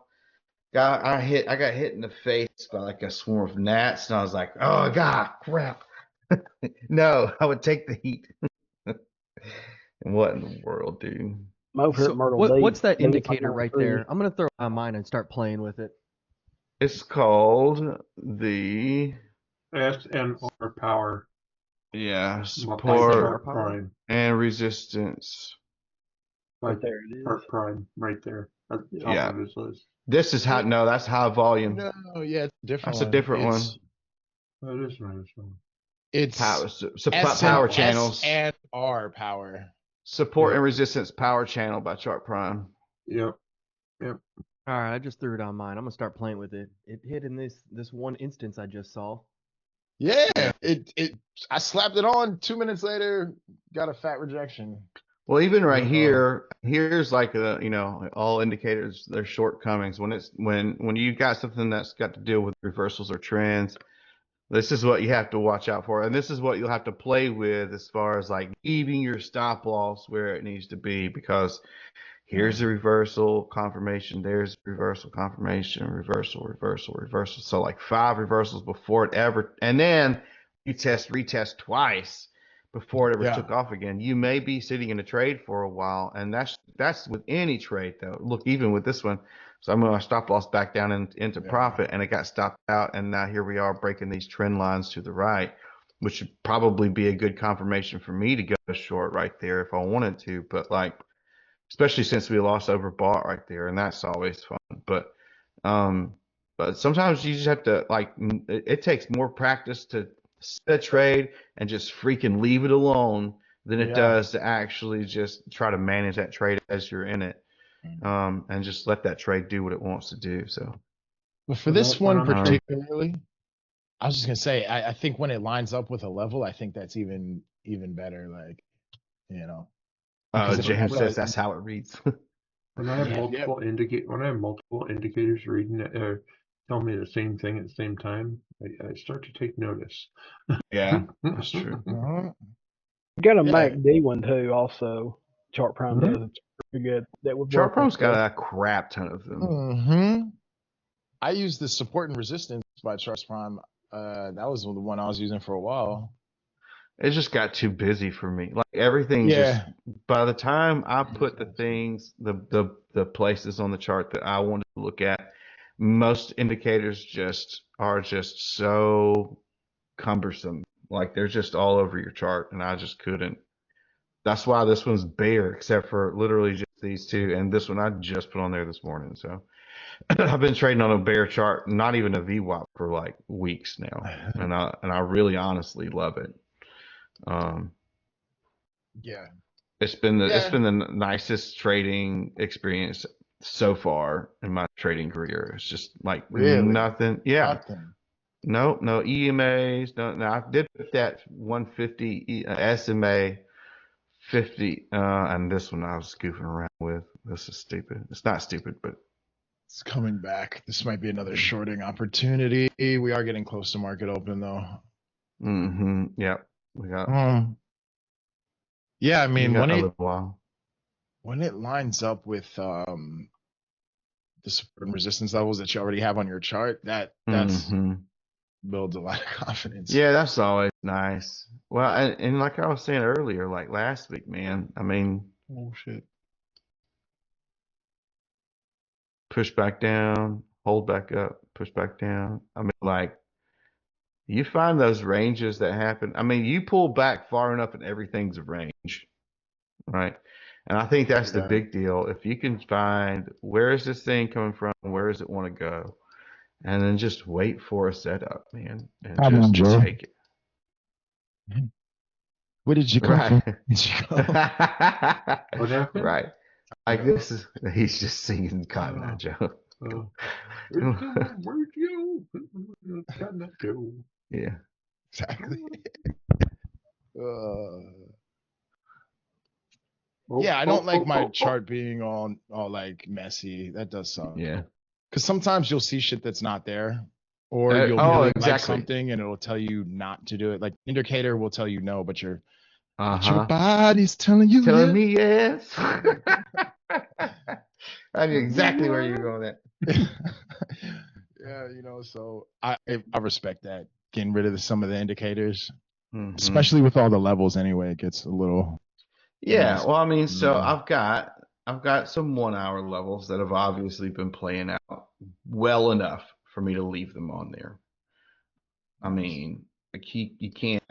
I got hit in the face by like a swarm of gnats, and I was like, oh God, crap. No, I would take the heat. And what in the world, dude? I'm over So at Myrtle what's that Beach, indicator right 85.3. there? I'm gonna throw it on mine and start playing with it. It's called the SNR power. support Prime. and resistance. Like There it is. Part Prime, right there. At the top Yeah. of his list. This is high. No, that's high volume. No, yeah, it's a different. That's a different one. That is nice one. It's Power, S power and, channels. S and R power. Support Yeah. and resistance power channel by Chart Prime. Yep. All right, I just threw it on mine. I'm gonna start playing with it. It hit in this one instance I just saw. Yeah, I slapped it on. 2 minutes later, got a fat rejection. Well, even right here, here's like all indicators, their shortcomings. When you got something that's got to deal with reversals or trends, this is what you have to watch out for, and this is what you'll have to play with as far as like leaving your stop loss where it needs to be, because here's the reversal confirmation, there's reversal confirmation, reversal, reversal, reversal. So like 5 reversals before it ever, and then you retest twice before it ever took off again. You may be sitting in a trade for a while, and that's with any trade though. Look, even with this one, so I'm going to stop loss back down into profit, and it got stopped out, and now here we are breaking these trend lines to the right, which should probably be a good confirmation for me to go short right there if I wanted to, but like, especially since we lost overbought right there, and that's always fun. But sometimes you just have to, like, it takes more practice to set a trade and just freaking leave it alone than it does to actually just try to manage that trade as you're in it, and just let that trade do what it wants to do. So, But for this one particularly, I was just gonna say, I think when it lines up with a level, I think that's even better. Like, you know, Oh, because if it James has says like, that's how it reads. When I have yeah, when I have multiple indicators reading it or tell me the same thing at the same time, I start to take notice. Yeah, that's true. uh-huh. You got a Yeah. MACD one too, also. Chart Prime Mhm. does. It's pretty good. That would Chart work on Pro's got stuff. a crap ton of them. Mm-hmm. I use the support and resistance by Trust Prime. That was the one I was using for a while. It just got too busy for me. Like everything just Yeah. by the time I put the things, the places on the chart that I wanted to look at, most indicators just are just so cumbersome. Like they're just all over your chart, and I just couldn't. That's why this one's bare, except for literally just these two, and this one I just put on there this morning. So I've been trading on a bear chart, not even a VWAP, for like weeks now, and I really honestly love it. Yeah. It's been the nicest trading experience so far in my trading career. It's just like Really? nothing. Yeah. Nothing. No EMAs. No. I did put that 150 SMA 50, and this one I was goofing around with. This is stupid. It's not stupid, but It's coming back. This might be another shorting opportunity. We are getting close to market open though. Yep. We got Yeah, I mean a little while. when it lines up with the support and resistance levels that you already have on your chart, that's builds a lot of confidence. Yeah, that's always nice. Well, and like I was saying earlier, like last week, man, I mean, Oh shit. push back down, hold back up, push back down. I mean, like you find those ranges that happen. I mean, you pull back far enough and everything's a range, right? And I think that's the big deal. If you can find where is this thing coming from, where does it want to go, and then just wait for a setup, man, and Come on, just Joe. take it. Where did you come Right. from? Did you go? What happened? Right. Like this is he's just singing Cotton Eye Joe. Where'd you go? Cotton Eye Joe. Yeah. Exactly. Oh, Yeah, I don't like my oh. chart being all like messy. That does suck. Yeah. Because sometimes you'll see shit that's not there, or you'll oh, really exactly. like something and it'll tell you not to do it. Like indicator will tell you no, but your Uh-huh. body's telling you Telling yes. me yes. I knew exactly where you were going at. Yeah, you know, so I respect that. Getting rid of some of the indicators, Mhm. especially with all the levels anyway, it gets a little Yeah, messy. well, I mean, so I've got some 1 hour levels that have obviously been playing out well enough for me to leave them on there. I mean, like you can't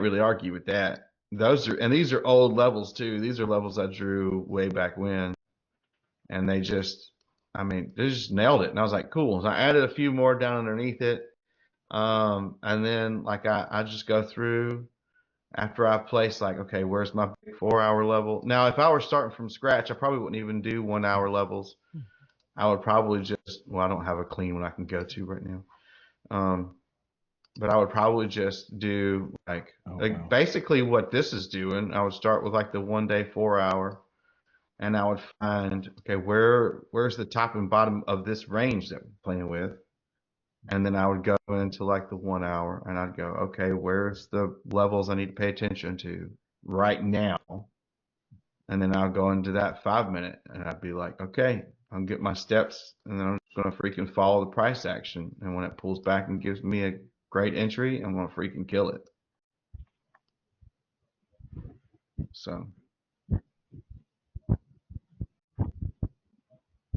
really argue with that. These are old levels too. These are levels I drew way back when, and they just nailed it. And I was like, cool. So I added a few more down underneath it, and then like I just go through after I place like, okay, where's my big 4 hour level? Now, if I were starting from scratch, I probably wouldn't even do 1 hour levels. I would probably I don't have a clean one I can go to right now. But I would probably just do like basically what this is doing. I would start with like the 1 day 4 hour, and I would find, okay, where's the top and bottom of this range that we're playing with, and then I would go into like the 1 hour, and I'd go, okay, where's the levels I need to pay attention to right now, and then I'll go into that 5 minute, and I'd be like, okay, I'll get my steps, and then I'm just gonna freaking follow the price action, and when it pulls back and gives me a great entry, I'm gonna freaking kill it. So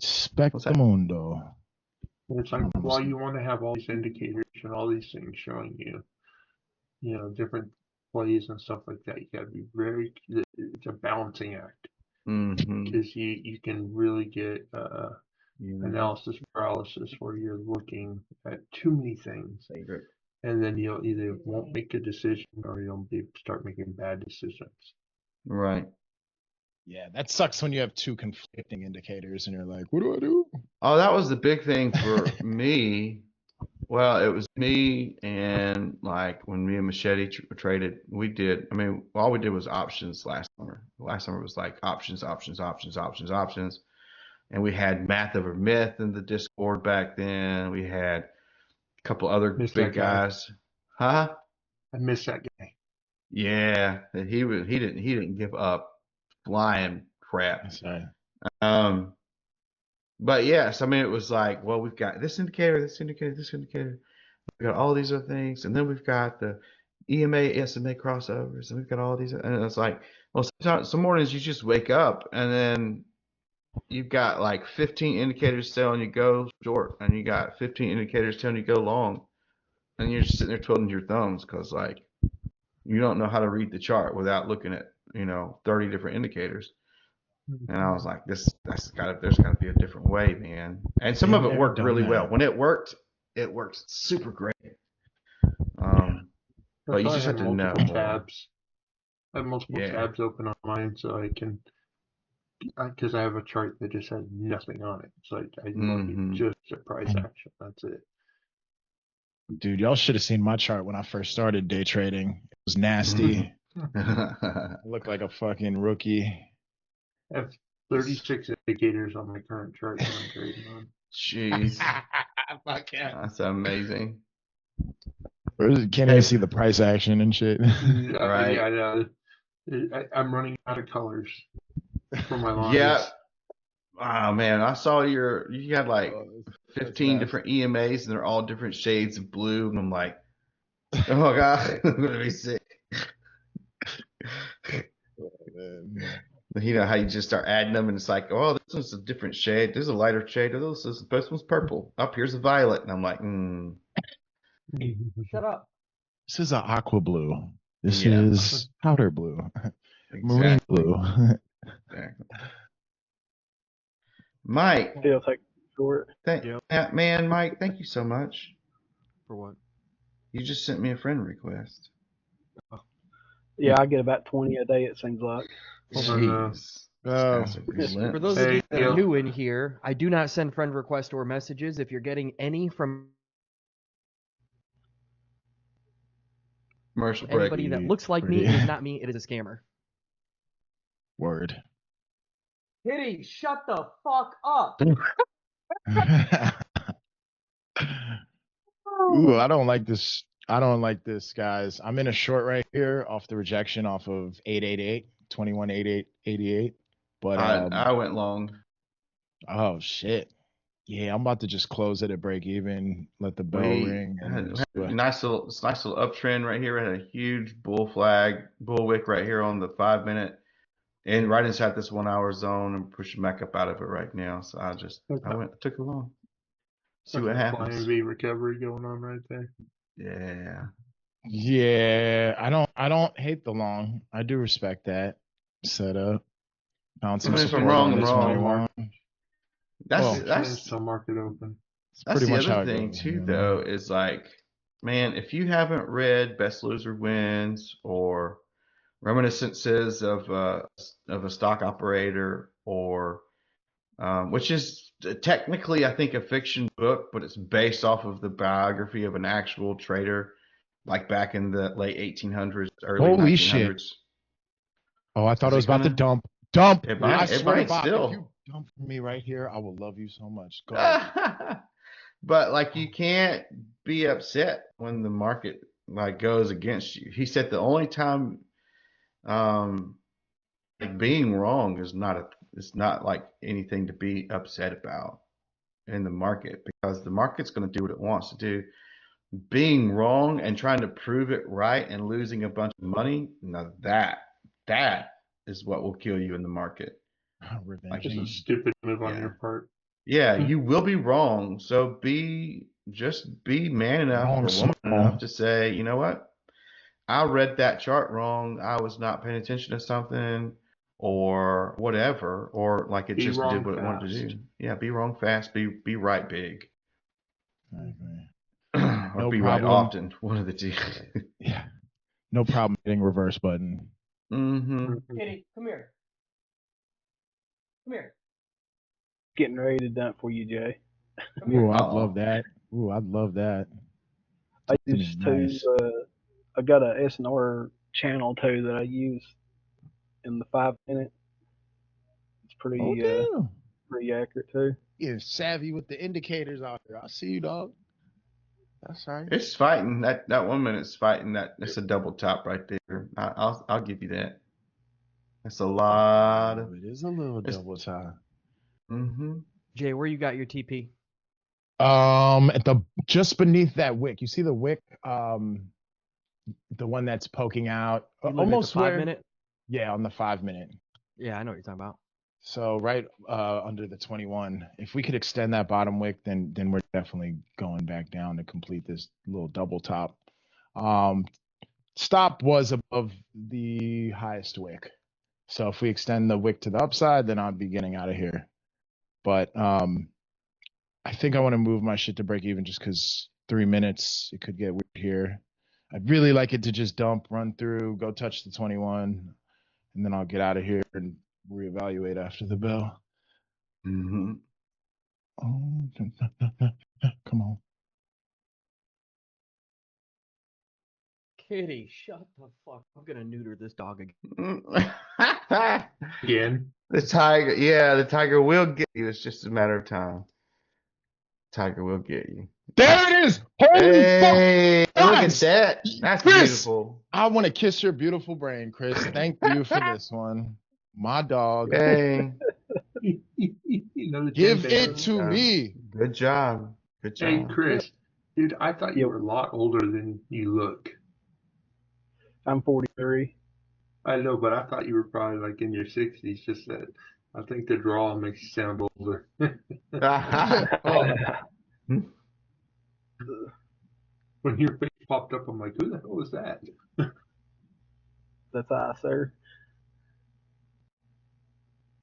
Spectamundo. It's like, well, you want to have all these indicators and all these things showing you, different plays and stuff like that. You got to be it's a balancing act. Because you can really get analysis paralysis where you're looking at too many things, and then you'll either won't make a decision or you'll start making bad decisions. Right. Yeah, that sucks when you have two conflicting indicators and you're like, what do I do? Oh, that was the big thing for me Well, it was me and like when me and Machete traded, we did. I mean, all we did was options last summer. Last summer was like options, options, options, options, options, and we had Math Over Myth in the Discord back then. We had a couple other Missed big that guy. guys, huh? I miss that guy. Yeah, and he didn't give up flying crap. That's right. But yes, I mean it was like, well, we've got this indicator, this indicator, this indicator. We got all these other things, and then we've got the EMA, SMA crossovers, and we've got all these. And it's like, well, sometimes some mornings you just wake up, and then you've got like 15 indicators telling you go short, and you got 15 indicators telling you go long, and you're just sitting there twiddling your thumbs because like you don't know how to read the chart without looking at 30 different indicators. And I was like, there's got to be a different way, man. And some of it Never worked done really well. that. When it worked super great. Yeah. But you So I just have had to know multiple more. tabs. I have multiple Yeah. tabs open on mine, so I can, because I have a chart that just has nothing on it. It's like I look Mhm. at just the price action. That's it. Dude, y'all should have seen my chart when I first started day trading. It was nasty. I looked like a fucking rookie. I have 36 indicators on my current chart that I'm trading on. Jeez. Fuck yeah. That's amazing. Can't even see the price action and shit. Right. Yeah, I know. I'm running out of colors for my lines. Yeah. Oh man, I saw you had like Oh, 15 that's different EMAs and they're all different shades of blue, and I'm like, oh god, I'm gonna be sick. You know how you just start adding them, and it's like, oh, this one's a different shade. There's a lighter shade. Oh, this one's purple. Up here's a violet, and I'm like, Shut up. This is an aqua blue. This Yeah. is powder blue. Marine Exactly. blue. Exactly. Mike, Still take short. man, Mike, thank you so much. For what? You just sent me a friend request. Yeah, I get about 20 a day, it seems like. Jeez. Oh, Guys are relentless. For those of you that Hey, are new in here, I do not send friend requests or messages. If you're getting any from Commercial break. anybody that looks like me, it is not me. It is a scammer. Word. Kitty, shut the fuck up. Ooh, I don't like this. I don't like this, guys. I'm in a short right here off the rejection off of 888, 218888. But I went long. oh shit. Yeah, I'm about to just close it at break even, let the bell We ring, and had just do a it. nice little uptrend right here. We had a huge bull wick right here on the 5-minute, and right inside this 1 hour zone, and pushing back up out of it right now. So I took it long. See what happens. Plan B recovery going on right there. Yeah. Yeah, I don't hate the long. I do respect that setup. Found some I mean, if I'm support wrong, on I'm the wrong. 21. That's Change till market open. That's pretty the much how other it thing goes, too, you know? though, is like, man, if you haven't read Best Loser Wins or Reminiscences of a Stock Operator, or which is technically, I think, a fiction book, but it's based off of the biography of an actual trader, like back in the late 1800s, early Holy 1900s. shit. Oh, I thought Is it was it about to gonna- dump. It I might swear to God, still. if you dump me right here, I will love you so much. Go ahead. But like, you can't be upset when the market like goes against you. He said the only time like being wrong is not like anything to be upset about in the market, because the market's going to do what it wants to do. Being wrong and trying to prove it right and losing a bunch of money, now that is what will kill you in the market. Revenge. It's a stupid move on Yeah. your part. Yeah, you will be wrong. So just be man enough Wrong, or woman small. enough to say, you know what? I read that chart wrong. I was not paying attention to something, or whatever, or like it Be just wrong did what it wanted to fast. do. Yeah, be wrong fast. Be right big. I agree. Or No be right problem. often. One of the two. Yeah. No problem hitting reverse button. Mm-hmm. Kitty, come here. Come here. Getting ready to dump for you, Jay. Come here. Ooh, I'd Uh-oh. love that. Ooh, I'd love that. I Talk to me used nice. to. I got a S&R channel too that I use in the 5 minute. It's Oh damn. pretty accurate too. You're savvy with the indicators out there. I see you, dog. That's right. It's fighting that 1 minute's fighting that. That's a double top right there. I'll give you that. That's a lot of. It is a little It's- double time. Mm-hmm. Jay, where you got your TP? At the just beneath that wick. You see the wick? The one that's poking out. You looking at Almost the 5 where? minute? Yeah, on the 5 minute. Yeah, I know what you're talking about. So right under the 21. If we could extend that bottom wick, then we're definitely going back down to complete this little double top. Stop was above the highest wick. So if we extend the wick to the upside, then I'll be getting out of here. But I think I want to move my shit to break even just because 3 minutes, it could get weird here. I'd really like it to just dump, run through, go touch the 21, and then I'll get out of here and reevaluate after the bell. Mm-hmm. Oh, come on. Kitty, shut the fuck. I'm gonna neuter this dog again. Again. The tiger will get you. It's just a matter of time. Tiger will get you. There it is! Holy Hey, fuck! look at Guys! that. That's Chris! beautiful. I want to kiss your beautiful brain, Chris. Thank you for this one. My dog. Hey, Another Give 10 it pounds. to me. good job. Good Hey, job. Chris. Dude, I thought you Yep. were a lot older than you look. I'm 43. I know, but I thought you were probably like in your 60s. Just that I think the draw makes you sound older. Oh, When your face popped up, I'm like, who the hell was that? That's I, sir.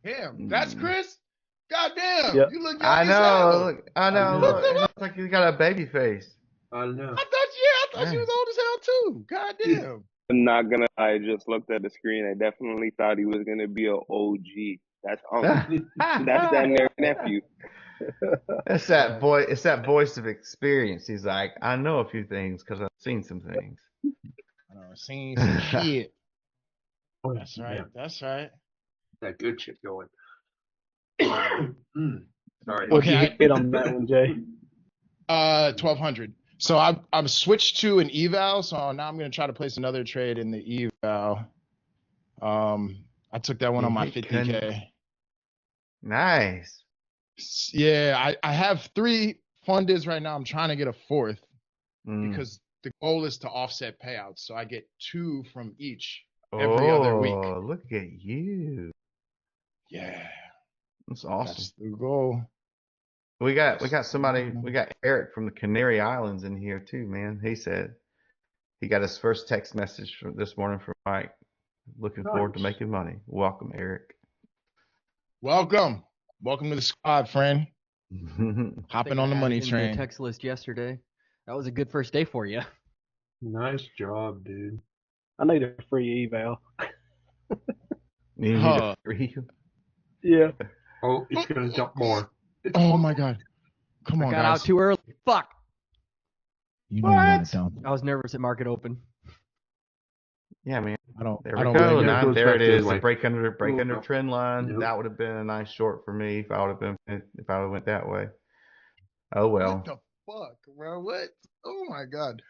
damn. That's Chris? Goddamn. Yep. You look young I as hell. know. Look, I know. know. Look, it looks like you got a baby face. I know. I thought you was old as hell too. Goddamn. I'm not gonna lie, I just looked at the screen. I definitely thought he was gonna be an OG. That's uncle. That's that nephew. It's that voice. It's that voice of experience. He's like, I know a few things because I've seen some things. I know, seen some shit. Oh, That's right. yeah, That's right. that good shit going. Sorry. What'd you Okay. get on that one, Jay? 1200. So I'm switched to an eval. So now I'm gonna try to place another trade in the eval. I took that one on my 50K. Nice. Yeah, I have 3 fundeds right now. I'm trying to get a 4th because the goal is to offset payouts. So I get 2 from each every other week. Oh, look at you. Yeah, That's awesome. that's the goal. We got somebody. We got Eric from the Canary Islands in here too, man. He said he got his first text message from this morning from Mike. Looking forward to Nice. making money. Welcome, Eric. Welcome to the squad, friend. Hopping on the money The train. text list yesterday. That was a good first day for you. Nice job, dude. I need a free eval. You need Huh. a free- Yeah. Oh, it's gonna jump more. Oh my god. Come on, Got guys. out too early. Fuck. You know you want it down. I was nervous at market open. Yeah, man. I don't There I we don't go. blame Yeah, you. it goes There back it the other is. The way. break under trend line. Yep. That would have been a nice short for me if I would have went that way. Oh well. What the fuck, bro? What? Oh my god.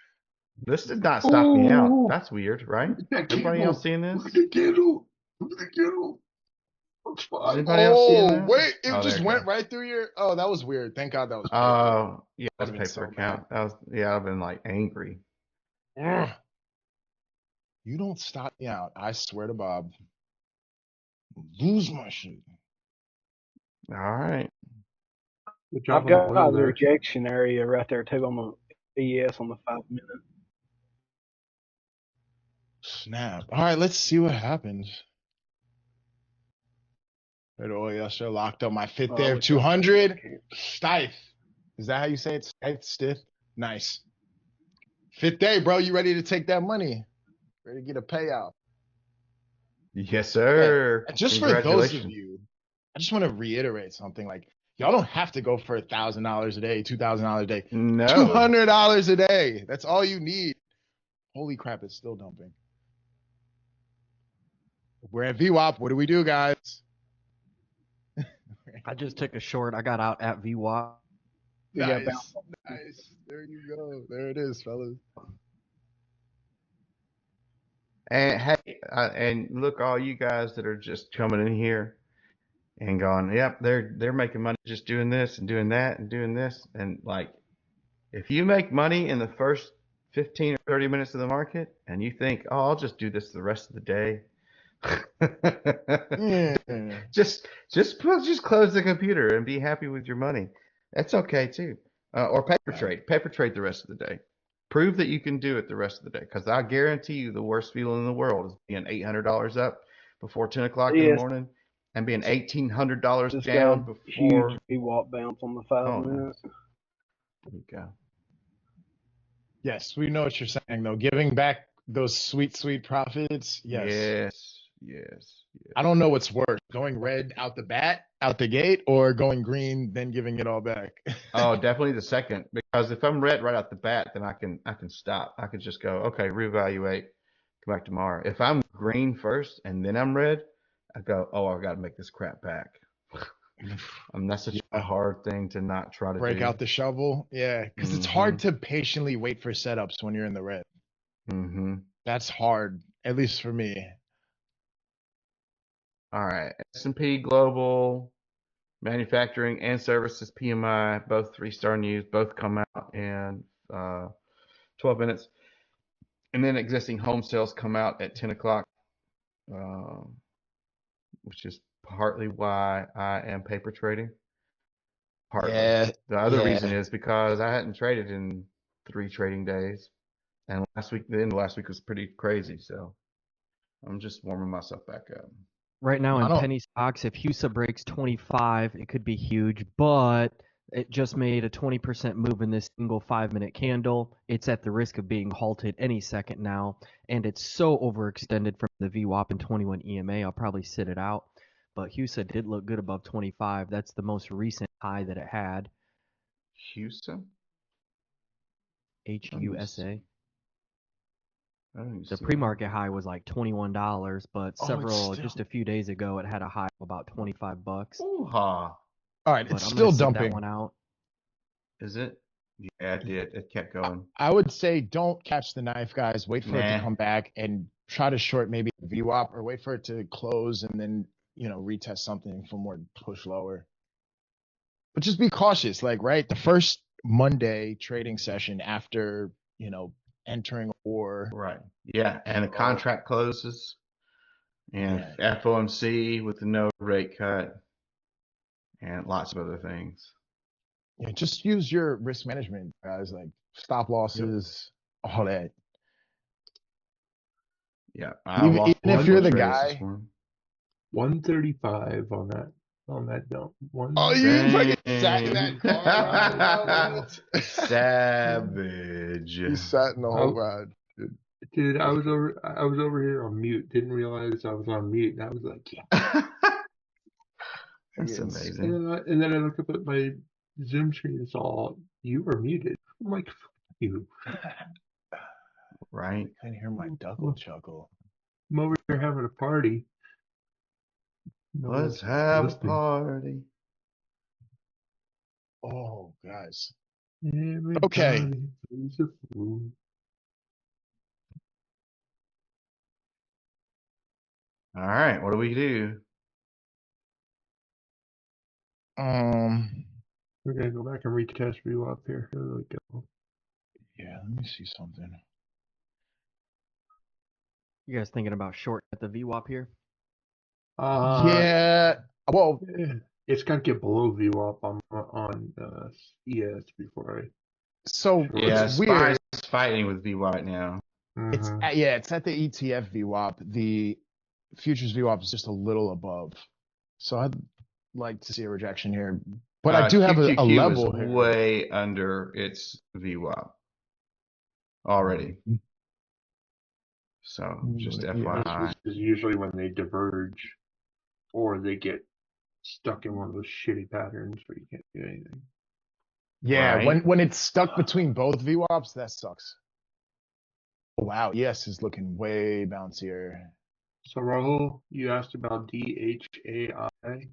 This did not stop me out. Ooh. That's weird, right? That Everybody candle. else seeing this? Look at the candle. Look at the candle. Looks Is fine. anybody else seeing Oh that? wait, it Oh, just there it went goes. right through your. Oh, that was weird. Thank God that was. Oh, yeah, that's Would've paper been so account. That was I've been like angry. Ugh. You don't stop me out. I swear to Bob. Lose my shit. All right. Good job I've got on the oil the there. rejection area right there too on the ES on the 5 minute. Snap. All right, let's see what happens. Oh, yes, sir. Locked up my fifth there. 200. Stiff. Is that how you say it? Stiff? Stiff? Nice. Fifth day, bro. You ready to take that money? Ready to get a payout? Yes, sir. And just for those of you, I just want to reiterate something. Like, Y'all don't have to go for $1,000 a day, $2,000 a day, No. $200 a day. That's all you need. Holy crap, it's still dumping. We're at VWAP. What do we do, guys? I just took a short. I got out at VWAP. Nice. Nice. There you go. There it is, fellas. And hey, and look, all you guys that are just coming in here and going, yep, they're making money just doing this and doing that and doing this. And like, if you make money in the first 15 or 30 minutes of the market and you think, oh, I'll just do this the rest of the day. Yeah. Just close the computer and be happy with your money. That's okay too. Or paper trade the rest of the day. Prove that you can do it the rest of the day, because I guarantee you the worst feeling in the world is being $800 up before 10 o'clock in the morning and being $1,800 Just down got a before. huge VWAP bounce on the 5 minute. There you go. Yes, we know what you're saying, though. Giving back those sweet, sweet profits. Yes. Yes. I don't know what's worse, going red out the gate, or going green, then giving it all back. Oh, definitely the second, because if I'm red right out the bat, then I can stop. I can just go, okay, reevaluate, come back tomorrow. If I'm green first and then I'm red, I go, oh, I've got to make this crap back. That's such a hard thing to not try to break do. out the shovel. Yeah, because it's hard to patiently wait for setups when you're in the red. That's hard, at least for me. All right, S&P Global, Manufacturing and Services PMI, both 3-star news, both come out in 12 minutes. And then existing home sales come out at 10 o'clock, which is partly why I am paper trading. Partly. Yeah. The other reason is because I hadn't traded in 3 trading days. And the end of last week was pretty crazy. So I'm just warming myself back up. Right now in penny stocks, if HUSA breaks 25, it could be huge, but it just made a 20% move in this single 5-minute candle. It's at the risk of being halted any second now, and it's so overextended from the VWAP and 21 EMA, I'll probably sit it out. But HUSA did look good above 25. That's the most recent high that it had. HUSA? HUSA. The pre-market high was like $21, but just a few days ago, it had a high of about $25. Ooh-ha. All right, it's still dumping. That one out. Is it? Yeah, it did. It kept going. I would say don't catch the knife, guys. Wait for it to come back and try to short maybe VWAP, or wait for it to close and then, retest something for more push lower. But just be cautious, right? The first Monday trading session after, entering a war. Right. Yeah. And the contract closes. And FOMC with the no rate cut. And lots of other things. Yeah, just use your risk management, guys, like stop losses, all that. Yeah. Even if you're the guy. 135 on that dump. Oh, you fucking sat in that car. Savage. You sat in the whole ride. Dude, I was over here on mute. Didn't realize I was on mute. And I was like, yeah. That's amazing. And then I look up at my Zoom screen. It's all, you were muted. I'm like, fuck you. Right. I can hear my duckle chuckle. I'm over here having a party. Let's have a party. Oh, guys. Okay. All right. What do we do? We're gonna go back and retest view up here. Here we go. Yeah, let me see something. You guys thinking about short at the VWAP here? Yeah. Well, it's got to get below VWAP on ES before I. So it's weird. SPY's fighting with VWAP right now. It's at the ETF VWAP. The futures VWAP is just a little above. So I'd like to see a rejection here, but I do have a level is here. Way under its VWAP already. So just FYI. This is usually when they diverge or they get stuck in one of those shitty patterns where you can't do anything. Yeah, Right. when it's stuck between both VWAPs, that sucks. Oh, wow, ES is looking way bouncier. So Rahul, you asked about DHAI.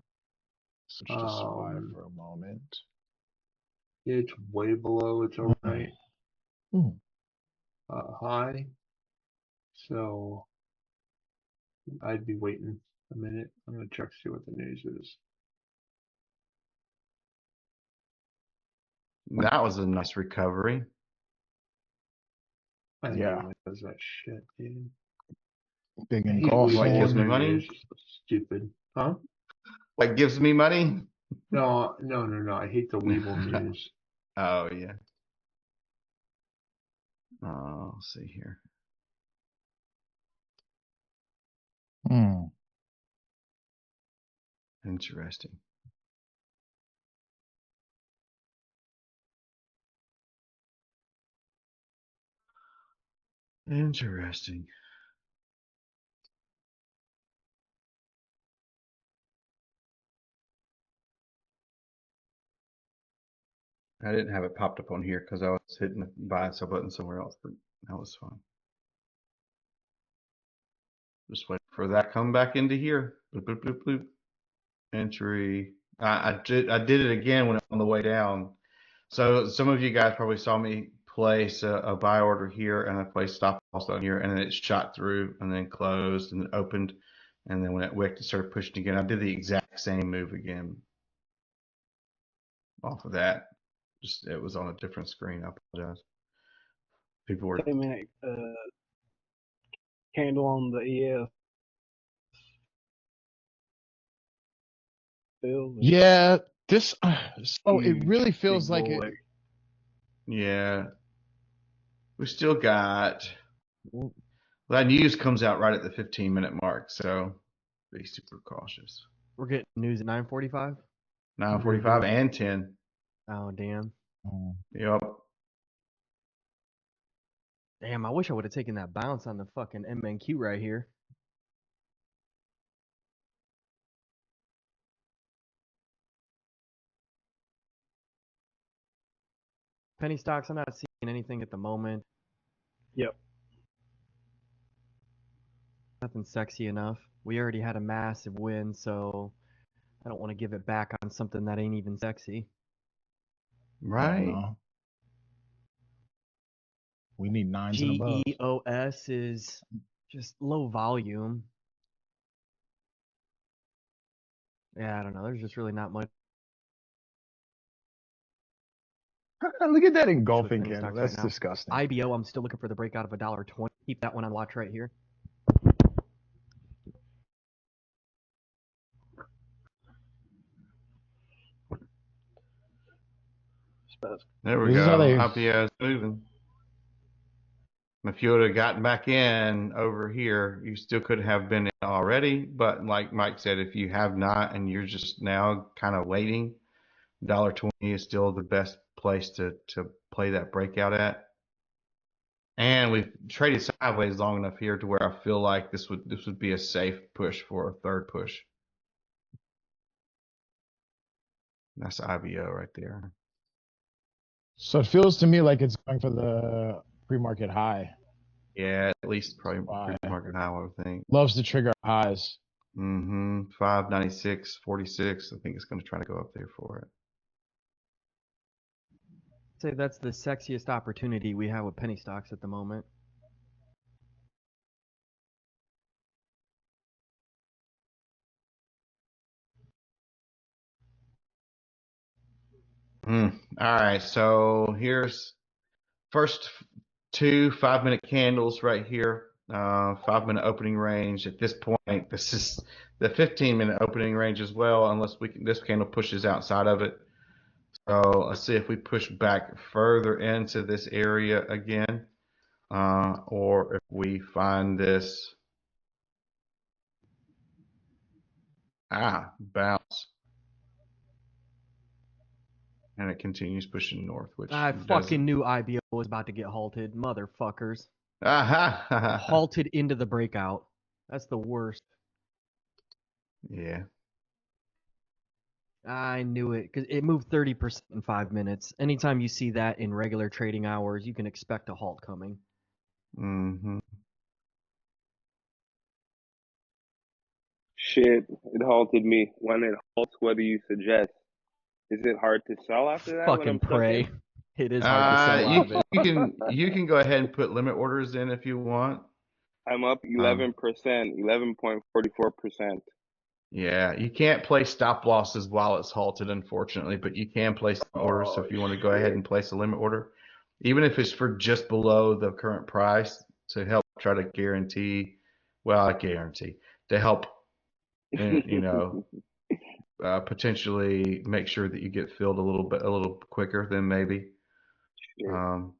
Switch to SPY for a moment. It's way below its overnight high. So I'd be waiting a minute. I'm gonna check to see what the news is. That was a nice recovery. I hate Yeah. when it does that shit, dude. Big I and hate golf. What gives me Weeble money? news. Stupid. Huh? What gives me money? No. I hate the Weeble news. Oh yeah. Let's see here. Interesting. Interesting. I didn't have it popped up on here because I was hitting the buy and sell button somewhere else, but that was fine. Just wait for that come back into here. Bloop, bloop, bloop, bloop. Entry. I did it again when on the way down. So some of you guys probably saw me place a buy order here, and I placed stop loss on here, and then it shot through and then closed and then opened, and then when it wicked, it started pushing again. I did the exact same move again off of that. Just it was on a different screen. I apologize. People were 10-minute candle on the ES. Yeah, this. So it really feels like it. Yeah, we still got. Well, that news comes out right at the 15-minute mark, so be super cautious. We're getting news at 9:45. 9:45 and 10. Oh damn. Yep. Damn, I wish I would have taken that bounce on the fucking MNQ right here. Penny stocks, I'm not seeing anything at the moment. Yep. Nothing sexy enough. We already had a massive win, so I don't want to give it back on something that ain't even sexy. Right. We need 9s and above. GEOS is just low volume. Yeah, I don't know. There's just really not much. Look at that engulfing candle. That's disgusting. IBO, I'm still looking for the breakout of $1.20. Keep that one on watch right here. There we go. IPO is moving. If you would have gotten back in over here, you still could have been in already. But like Mike said, if you have not and you're just now kind of waiting, $1.20 is still the best place to play that breakout at. And we've traded sideways long enough here to where I feel like this would be a safe push for a third push. That's IBO right there. So it feels to me like it's going for the pre-market high. Yeah, at least probably pre-market high, I would think. Loves to trigger highs. 596.46. I think it's going to try to go up there for it. I'd say that's the sexiest opportunity we have with penny stocks at the moment. All right, so here's first two 5-minute candles right here. 5-minute opening range. At this point, this is the 15-minute opening range as well, unless this candle pushes outside of it. So let's see if we push back further into this area again, or if we find this bounce. And it continues pushing north, which I fucking knew IBO was about to get halted, motherfuckers. Halted into the breakout. That's the worst. Yeah. I knew it because it moved 30% in 5 minutes. Anytime you see that in regular trading hours, you can expect a halt coming. Mm-hmm. Shit, it halted me. When it halts, what do you suggest? Is it hard to sell after that when Fucking I'm stuck pray. in? It is hard to sell out of it. You can go ahead and put limit orders in if you want. I'm up 11%, 11.44%. Yeah, you can't place stop losses while it's halted, unfortunately, but you can place orders. So if you want to go ahead and place a limit order, even if it's for just below the current price, to help try to guarantee, well, I guarantee to help, potentially make sure that you get filled a little quicker than maybe. Sure.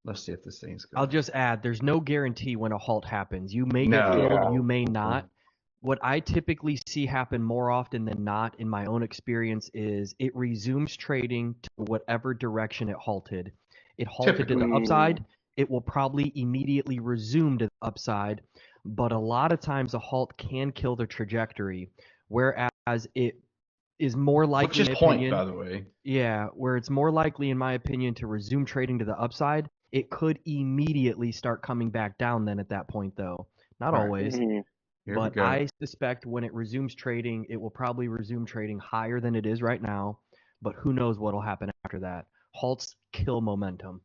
Let's see if this thing's I'll going. just add, there's no guarantee when a halt happens. You may No. get filled, you Yeah. may not. What I typically see happen more often than not in my own experience is it resumes trading to whatever direction it halted. It halted to the upside, it will probably immediately resume to the upside, but a lot of times a halt can kill the trajectory, whereas it is more likely, Which is point, by the way. yeah, where it's more likely, in my opinion, to resume trading to the upside. It could immediately start coming back down then at that point, though. Not All right. always. Here we But go. I suspect when it resumes trading, it will probably resume trading higher than it is right now. But who knows what'll happen after that. Halts kill momentum.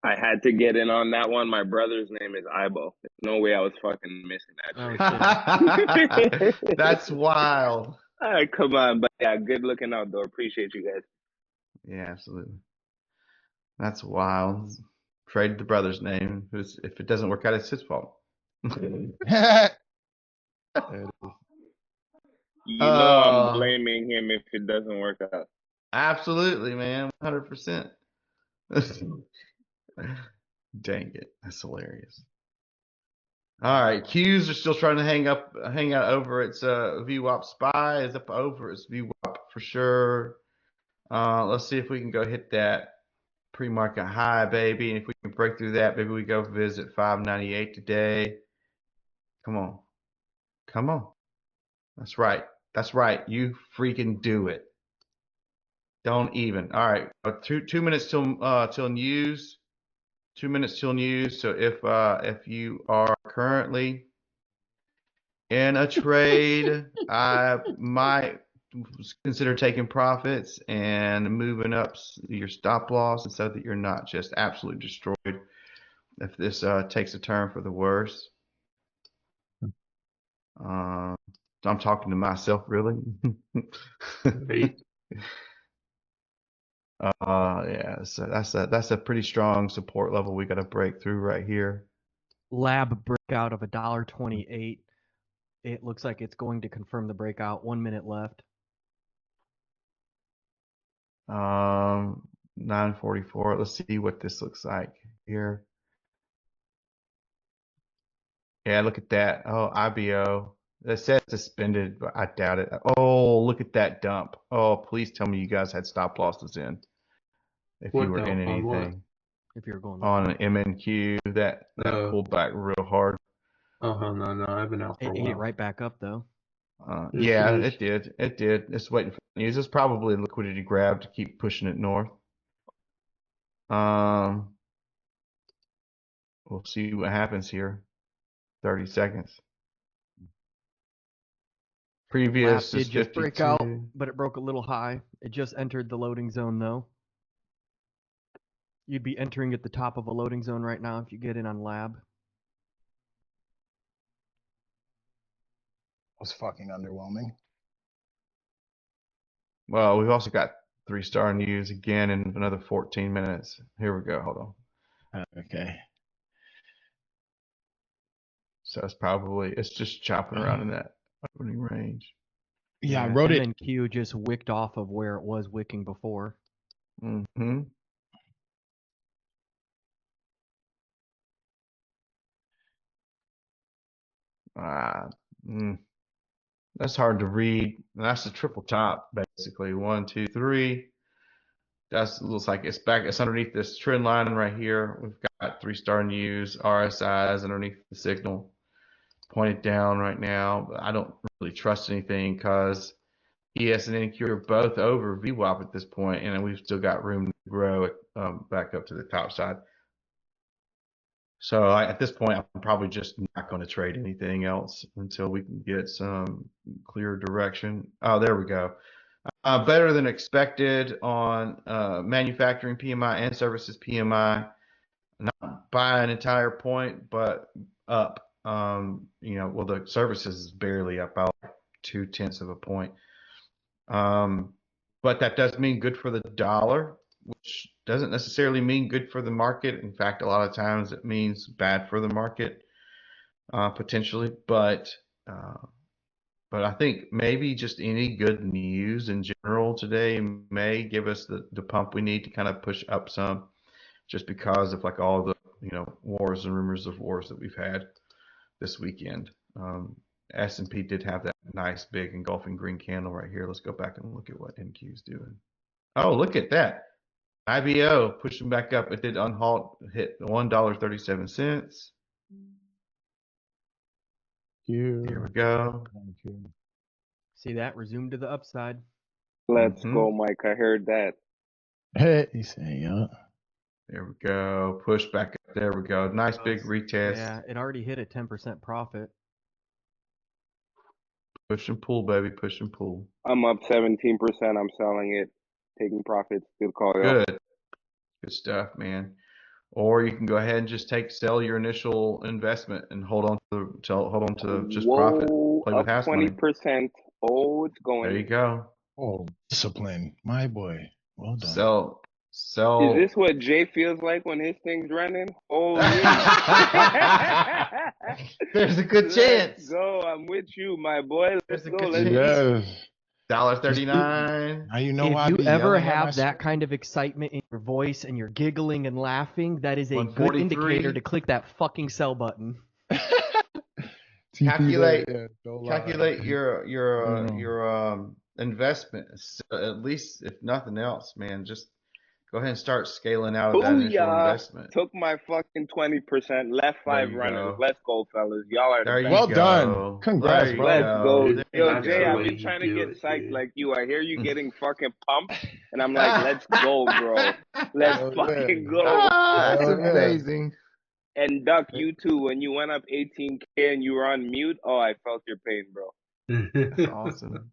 I had to get in on that one. My brother's name is Ibo. There's no way I was fucking missing that trade. That's wild. All right, come on. But yeah, good looking out, though. Appreciate you guys. Yeah, absolutely. That's wild. Trade the brother's name. If it doesn't work out, it's his fault. You know I'm blaming him if it doesn't work out. Absolutely, man. 100%. Dang it. That's hilarious. All right. Qs are still trying to hang out over its VWAP SPY is up over its VWAP for sure. Let's see if we can go hit that pre-market high, baby. And if we can break through that, maybe we go visit 598 today. Come on. Come on. That's right. That's right. You freaking do it. Don't even. All right. 2 minutes till news. 2 minutes till news. So if you are currently in a trade, I might consider taking profits and moving up your stop loss so that you're not just absolutely destroyed if this takes a turn for the worse. I'm talking to myself, really. Yeah, so that's a pretty strong support level we got to break through right here. Lab breakout of $1.28. It looks like it's going to confirm the breakout. 1 minute left. 944. Let's see what this looks like here. Yeah, look at that. Oh, IBO. It says suspended, but I doubt it. Oh, look at that dump. Oh, please tell me you guys had stop losses in. If you were in anything. If you're going on an MNQ, that pulled back real hard. No, I've been out for a while. It ate it right back up, though. Yeah, it did. It did. It's waiting for news. It's probably a liquidity grab to keep pushing it north. We'll see what happens here. 30 seconds. Previous Lap is did just 52. break out, but it broke a little high. It just entered the loading zone, though. You'd be entering at the top of a loading zone right now if you get in on Lab. Was fucking underwhelming. Well, we've also got 3-star news again in another 14 minutes. Here we go. Hold on. Okay. So it's just chopping around in that opening range. Yeah, I wrote it. MNQ just wicked off of where it was wicking before. Mm-hmm. That's hard to read. That's the triple top, basically. 1, 2, 3. That looks like it's back. It's underneath this trend line right here. We've got 3-star news, RSIs underneath the signal, pointed down right now. But I don't really trust anything because ES and NQ are both over VWAP at this point, and we've still got room to grow it back up to the top side. So at this point, I'm probably just not going to trade anything else until we can get some clear direction. Oh, there we go. Better than expected on manufacturing PMI and services PMI. Not by an entire point, but up. Well, the services is barely up about 0.2 of a point. But that does mean good for the dollar, which doesn't necessarily mean good for the market. In fact, a lot of times it means bad for the market, potentially. But I think maybe just any good news in general today may give us the pump we need to kind of push up some, just because of like all the wars and rumors of wars that we've had this weekend. S&P did have that nice big engulfing green candle right here. Let's go back and look at what NQ is doing. Oh, look at that. IBO pushing back up. It did unhalt, hit $1.37. Here we go. See that? Resume to the upside. Let's go, Mike. I heard that. Hey, you say, yeah. There we go. Push back up. There we go. Nice big retest. Yeah, it already hit a 10% profit. Push and pull, baby. Push and pull. I'm up 17%. I'm selling it, taking profits. Good call, y'all. Good stuff, man. Or you can go ahead and just sell your initial investment and hold on to just profit. Play with house 20%. money. Oh, it's going. There you go. Oh, discipline, my boy. Well done. Sell. Is this what Jay feels like when his thing's running? Oh, there's a good chance. Let's go. I'm with you, my boy. Let's go. Let's go. $1.39. Now you know why. If you ever have that kind of excitement in your voice and you're giggling and laughing, that is a good indicator to click that fucking sell button. Calculate your investment. At least, if nothing else, man, just go ahead and start scaling out of that initial investment. Took my fucking 20%, left 5 runners. Let's go, fellas. Y'all are the best. Well done. Congrats, bro. Let's go. Yo, Jay, I've been trying to get psyched like you. I hear you getting fucking pumped, and I'm like, let's go, bro. Let's fucking go. That's amazing. And Duck, you too. When you went up 18K and you were on mute, oh, I felt your pain, bro. That's awesome.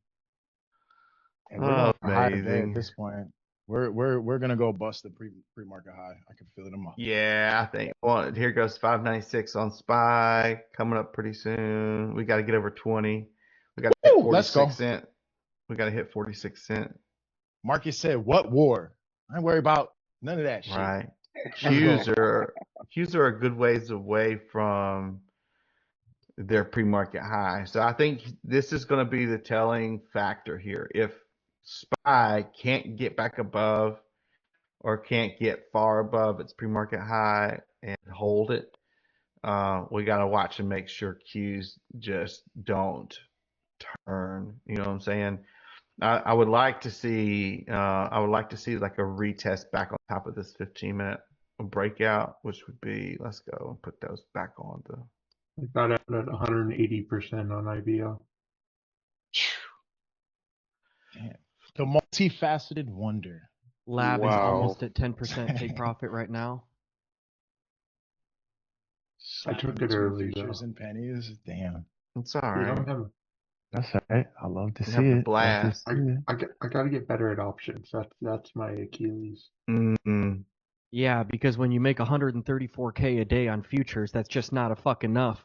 And we're amazing. At this point, we're gonna go bust the pre-market high. I can feel it in my. Yeah, I think. Well, here goes 596 on SPY coming up pretty soon. We got to get over 20. We got to hit 46 cent. We got to hit 46 cent. Marcus said, "What war? I ain't worried about none of that shit." Right. Qs are a good ways away from their pre-market high. So I think this is going to be the telling factor here. If SPY can't get back above or can't get far above its pre-market high and hold it, we got to watch and make sure Qs just don't turn. You know what I'm saying? I would like to see like a retest back on top of this 15-minute breakout, which would be, let's go and put those back on the. I got out at 180% on IBO. Damn. The multifaceted wonder. Lab is almost at 10% take profit right now. I took it early. Futures and pennies. Damn. It's all right. That's all right. I love to see it. Blast. I got to get better at options. That's my Achilles. Mm-hmm. Yeah, because when you make 134K a day on futures, that's just not a fuck enough.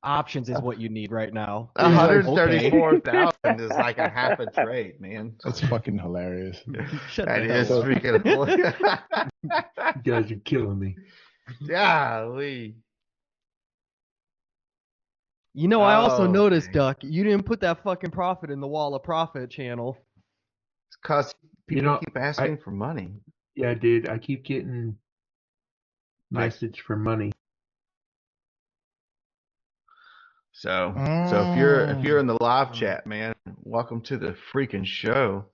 Options is what you need right now. 134,000 is like a half a trade, man. That's fucking hilarious. That is freaking hilarious. You guys are killing me. Golly. You know, I also noticed, Duck, you didn't put that fucking profit in the Wall of Profit channel. It's because people keep asking for money. Yeah, dude, I keep getting message for money. So if you're in the live chat, man, welcome to the freaking show.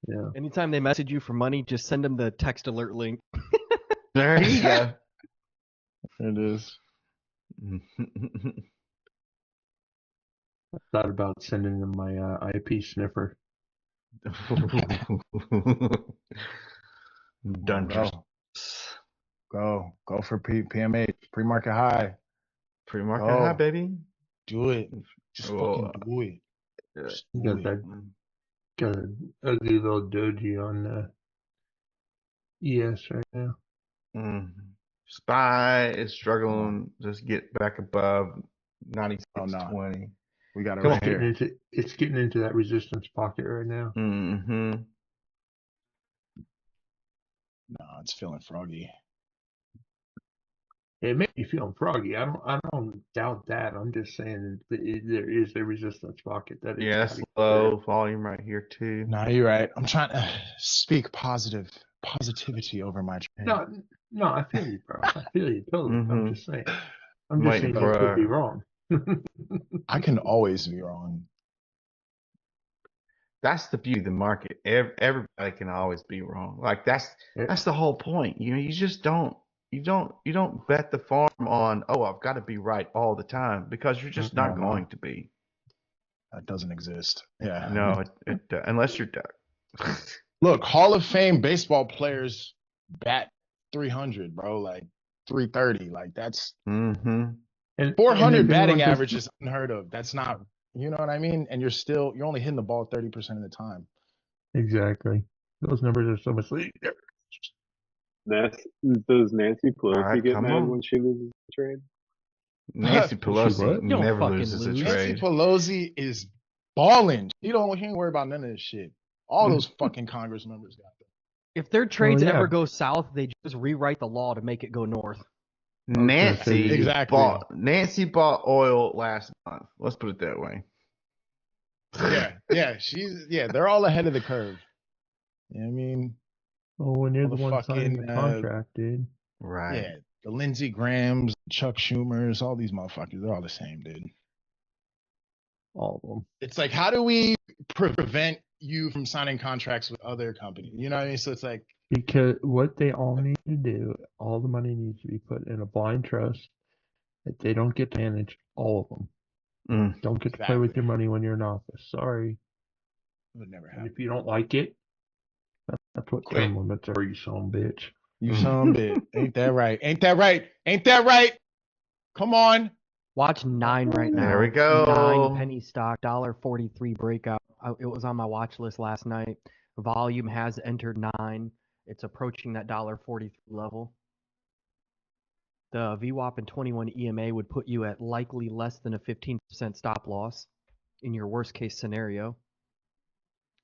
Yeah. Anytime they message you for money, just send them the text alert link. There you go. It is. I thought about sending them my IP sniffer. Dangerous. Go for PMH, pre-market high. Pre-market high, baby. Do it. Just fucking do it. Just do it. Got an ugly little doji on ES right now. SPY is struggling. Just get back above 96.20. We got it Come right on. here. It's getting into that resistance pocket right now. Mm-hmm. No, it's feeling froggy. It may be feeling froggy. I don't doubt that. I'm just saying that there is a resistance pocket that is. Yeah, that's low volume right here too. No, you're right. I'm trying to speak positivity over my trade. No, I feel you, bro. I feel you totally. I'm just saying. I'm just Waiting saying you could be wrong. I can always be wrong. That's the beauty of the market. Everybody can always be wrong. Like that's the whole point. You know, you just don't bet the farm on, oh, I've got to be right all the time, because you're just not going to be. That doesn't exist. Yeah. No, unless you're Doug. Look, Hall of Fame baseball players bat 300, bro, like 330. Like that's and 400 batting average is unheard of. That's not, you know what I mean? And you're only hitting the ball 30% of the time. Exactly. Those numbers are so much later. Does Nancy Pelosi get mad when she loses a trade? Nancy Pelosi never loses a trade. Nancy Pelosi is balling. He ain't worry about none of this shit. All those fucking Congress members got them. If their trades ever go south, they just rewrite the law to make it go north. Nancy bought oil last month. Let's put it that way. Yeah, they're all ahead of the curve. You know what I mean? Well, when you're the one signing the contract, dude. Right. Yeah, the Lindsey Grahams, Chuck Schumers, all these motherfuckers, they're all the same, dude. All of them. It's like, how do we prevent you from signing contracts with other companies? You know what I mean? So it's like, because what they all need to do, all the money needs to be put in a blind trust that they don't get to manage all of them. Don't get to play with your money when you're in office. Sorry. It would never happen. And if you don't like it, that's what term limits are, you son bitch. You son bitch. Ain't that right? Ain't that right? Ain't that right? Come on. Watch 9 right now. There we go. 9 penny stock, $1.43 breakout. It was on my watch list last night. Volume has entered 9. It's approaching that $1.43 level. The VWAP and 21 EMA would put you at likely less than a 15% stop loss in your worst case scenario.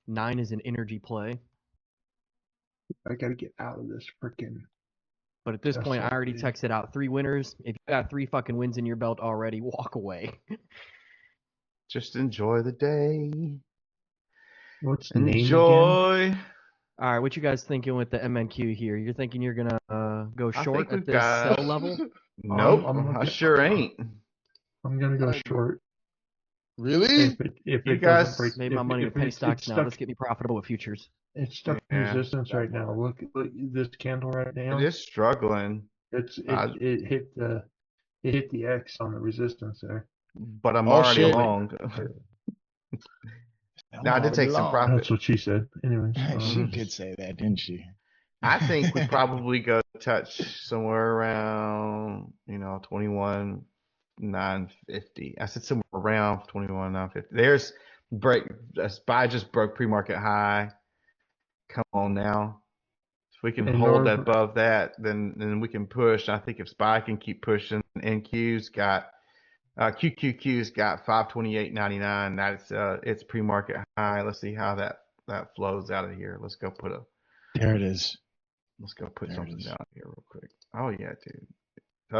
9 is an energy play. I gotta get out of this freaking. But at this point, I already texted out 3 winners. If you got 3 fucking wins in your belt already, walk away. Just enjoy the day. What's the enjoy. name again? All right, what you guys thinking with the MNQ here? You're thinking you're gonna go short at this sell level? Nope, I sure ain't. I'm gonna go short. Really? If you it guys break, made my money with penny stocks now. Let's get me profitable with futures. It's stuck in resistance right now. Look this candle right now. It is struggling. It hit the X on the resistance there. But I'm already long. Now I did take some profit. That's what she said. Anyways, she did say that, didn't she? I think we probably go touch somewhere around 21,950. I said somewhere around 21,950. There's SPY just broke pre-market high. Come on now. If we can hold that above that, then we can push. I think if SPY can keep pushing, NQ's got QQQ's got 528.99. That's it's pre-market high. Let's see how that flows out of here. Let's go put there it is. Let's go put something down here real quick. Oh yeah, dude.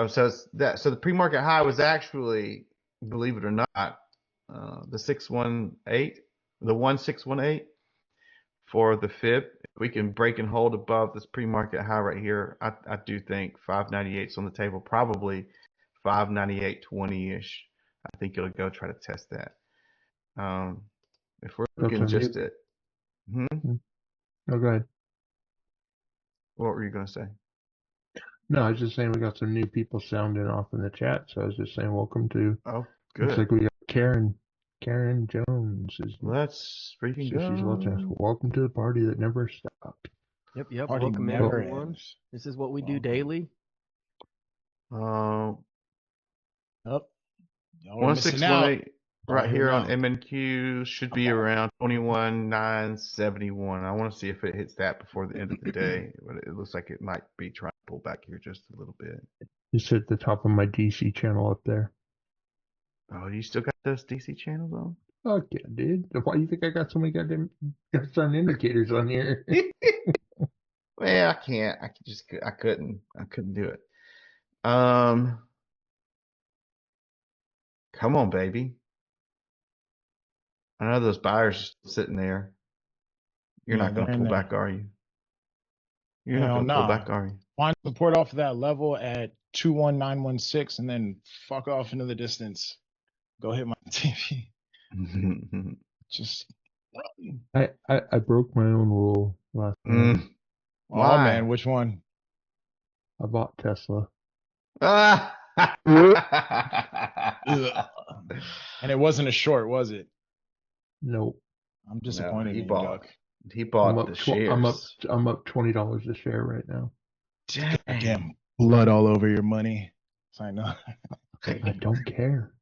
So the pre-market high was actually, believe it or not, the 1618 for the fib. If we can break and hold above this pre-market high right here, I do think 598's on the table, probably 598.20-ish. I think it'll go try to test that. If we're looking just at Oh, go ahead. What were you gonna say? No, I was just saying we got some new people sounding off in the chat, so I was just saying welcome to. Oh, good. Looks like we got Karen Karen Jones is. Let's freaking So she's watching us. go. Welcome to the party that never stopped. Yep. Party Welcome in, never everyone. ends. This is what we do daily. Oh, y'all are missing 1618 out. right All here on now. MNQ should be around 21,971. I want to see if it hits that before the end of the day, but it looks like it might be trying to pull back here just a little bit. It's at the top of my DC channel up there. Oh, you still got those DC channels on? Fuck yeah, dude. Why do you think I got so many goddamn sun indicators on here? Well, I can't. I couldn't do it. Come on, baby. I know those buyers are still sitting there. You're not going to pull back, are you? You're not going to pull back, are you? Find support off of that level at 21916 and then fuck off into the distance. Go hit my TV. Just I broke my own rule last night. Oh man, which one? I bought Tesla. And it wasn't a short, was it? Nope. I'm disappointed in you, Duck. He bought the shares. I'm up $20 a share right now. Damn blood all over your money. I know. I don't care.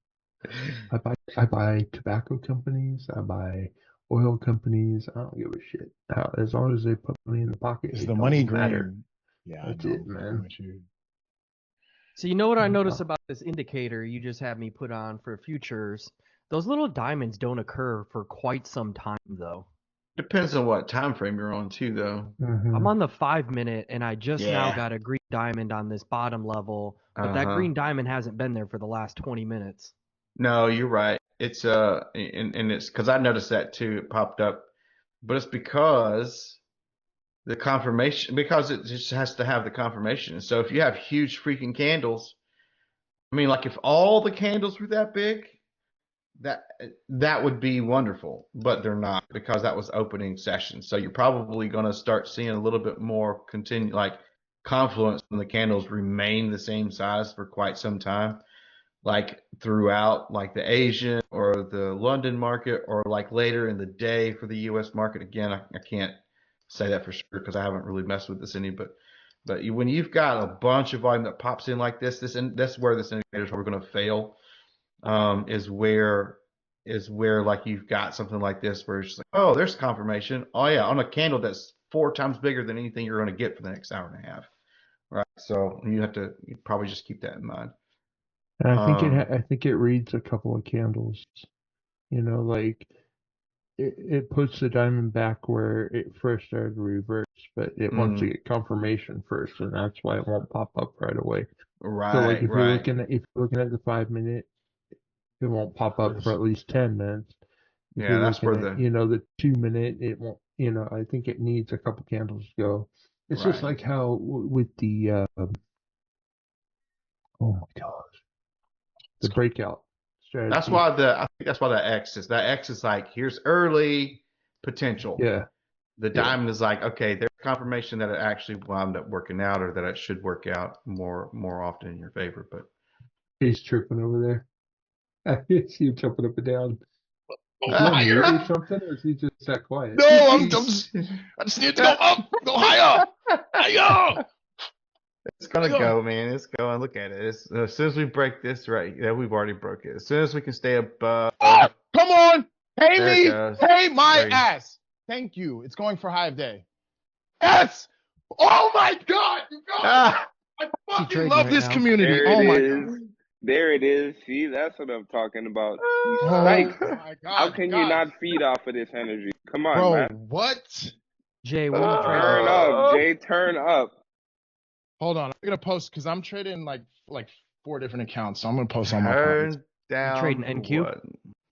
I buy tobacco companies. I buy oil companies. I don't give a shit. As long as they put money in the pocket, Is it the money don't matter. green? Yeah, That's it, man. So you know what I noticed about this indicator you just had me put on for futures? Those little diamonds don't occur for quite some time, though. Depends on what time frame you're on, too, though. I'm on the 5-minute, and I just now Yeah. got a green diamond on this bottom level, but that green diamond hasn't been there for the last 20 minutes. No, you're right. It's and it's because I noticed that too. It popped up, but it's because the confirmation, because it just has to have the confirmation. So if you have huge freaking candles, I mean, like if all the candles were that big, that would be wonderful, but they're not, because that was opening session. So you're probably going to start seeing a little bit more confluence when the candles remain the same size for quite some time, like throughout like the Asian or the London market, or like later in the day for the US market. Again, I can't say that for sure because I haven't really messed with this any, but when you've got a bunch of volume that pops in like this, and that's where this indicator is going to fail. Is where like you've got something like this where it's like, oh, there's confirmation. Oh yeah, on a candle that's 4 times bigger than anything you're going to get for the next hour and a half, right? So you probably just keep that in mind. And I think it reads a couple of candles. You know, like it puts the diamond back where it first started to reverse, but it wants to get confirmation first, and that's why it won't pop up right away. Right. So like if you're looking at the 5-minute, it won't pop up for at least 10 minutes. If Yeah, that's where the 2-minute, it won't. I think it needs a couple candles to go. It's just like how with the oh my gosh, the breakout strategy. I think that's why that X is like, here's early potential. Yeah. The diamond is like, okay, there's confirmation that it actually wound up working out, or that it should work out more often in your favor. But he's tripping over there. I see him jumping up and down. Is he on mute or something, or is he just that quiet? No, I just need to go up, go higher, higher. It's gonna go, man. It's going. Look at it. As soon as we break this, right? Yeah, we've already broke it. As soon as we can stay above. Come on, pay me, pay my There ass. Thank you. It's going for high of day. Yes. Oh my God, you guys! I fucking love this community. Oh my God. There it is. See, that's what I'm talking about. Oh Psych. my God. How can you not feed off of this energy? Come on, Bro, man. what? Jay, what are you trading? Turn up, Jay. Turn up. Hold on, I'm gonna post because I'm trading like 4 different accounts. So I'm gonna post on my cards. Down. You trading NQ? What?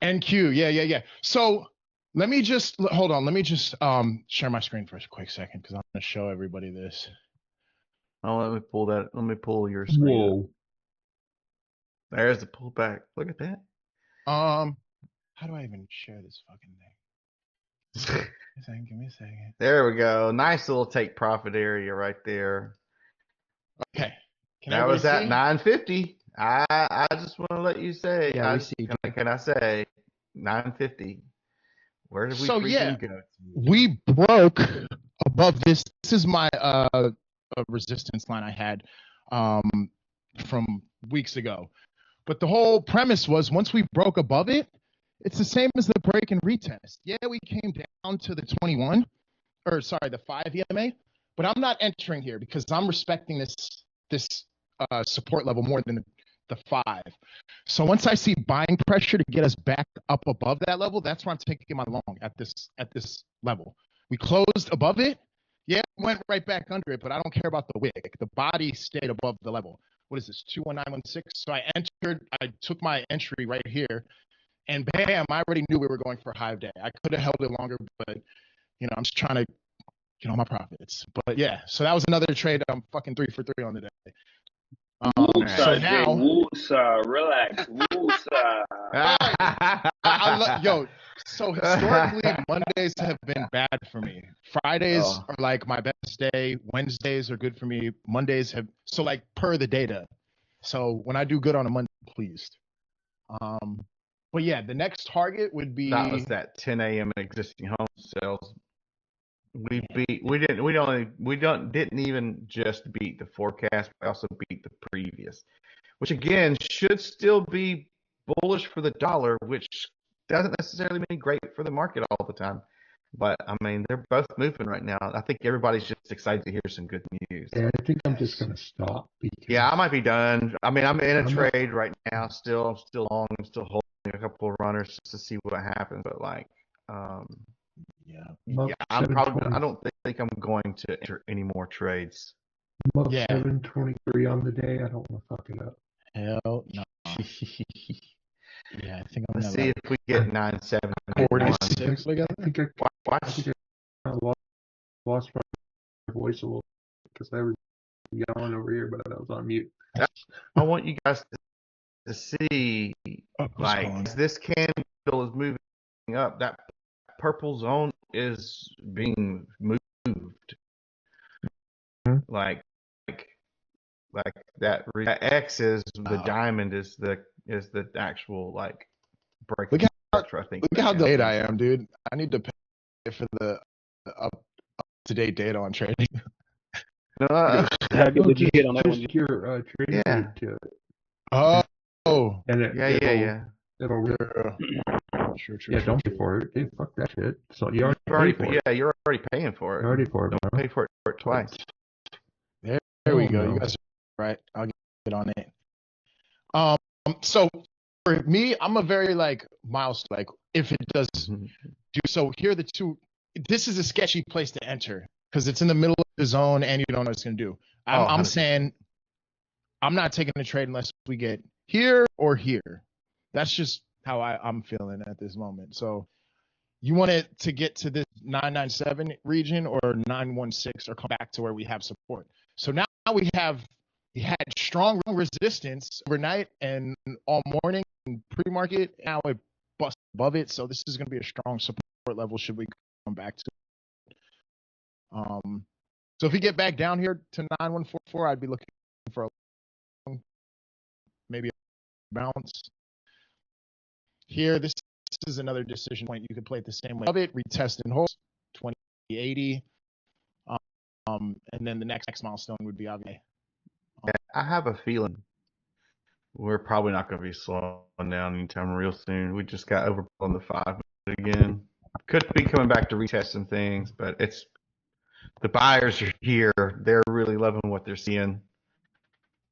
NQ, yeah. So let me just hold on. Let me just share my screen for a quick second because I'm gonna show everybody this. Oh, let me pull that. Let me pull your screen. Whoa. There's the pullback. Look at that. How do I even share this fucking thing? Give me a second. There we go. Nice little take profit area right there. Okay. That was at 950. I just want to let you say. Yeah, we see. Can I say? 950. Where did we So freaking go? we broke above this. This is my resistance line I had from weeks ago. But the whole premise was once we broke above it, it's the same as the break and retest. Yeah, we came down to the 21, or sorry, the 5 EMA, but I'm not entering here because I'm respecting this support level more than the 5. So once I see buying pressure to get us back up above that level, that's where I'm taking my long at this level. We closed above it. Yeah, went right back under it, but I don't care about the wick. The body stayed above the level. What is this, 21916? So I took my entry right here, and bam, I already knew we were going for a high day. I could have held it longer, but, I'm just trying to get all my profits. But yeah, so that was another trade. I'm fucking 3 for 3 on the day. So now, relax. So historically, Mondays have been bad for me. Fridays are like my best day. Wednesdays are good for me. Mondays so like per the data. So when I do good on a Monday, I'm pleased. But yeah, the next target would be that was that 10 a.m. existing home sales. Didn't even just beat the forecast, but also beat the previous, which again should still be bullish for the dollar, which doesn't necessarily mean great for the market all the time. But I mean, they're both moving right now. I think everybody's just excited to hear some good news. Yeah, I think I'm just gonna stop. Yeah, I might be done. I mean, I'm in a trade right now. I'm still long. I'm still holding a couple of runners just to see what happens. But like, I don't think I'm going to enter any more trades. I'm up 723 on the day. I don't want to fuck it up. Hell no. Yeah, I think I'm Let's see if we get 976 together. I think I lost my voice a little because I was yelling over here, but I was on mute. I want you guys to see, as this candle is moving up, that purple zone is being moved. Like that X is the diamond is the actual break. Look how delayed I am, dude. I need to pay for the up to date data on trading. How did you get on that one? Your trading to Oh. And yeah. It'll True. Yeah, don't pay for it. Hey, fuck that shit. So you already paid for it. Yeah, you're already paying for it. Already for it. Don't pay for it twice. There we go. You guys are right. I'll get on it. So for me, I'm a very milestone. If it does do so, here are the two. This is a sketchy place to enter because it's in the middle of the zone and you don't know what it's gonna do. I'm saying I'm not taking a trade unless we get here or here. That's just how I'm feeling at this moment. So you want it to get to this 997 region or 916 or come back to where we have support. So now we had strong resistance overnight and all morning and pre-market. Now it busts above it. So this is going to be a strong support level should we come back to it. So if we get back down here to 9144, I'd be looking for a maybe a bounce. Here, this is another decision point. You could play it the same way. Of it, retest and hold 2080. And then the next milestone would be obviously. I have a feeling we're probably not going to be slowing down anytime real soon. We just got over on the 5 again. Could be coming back to retest some things, but the buyers are here. They're really loving what they're seeing.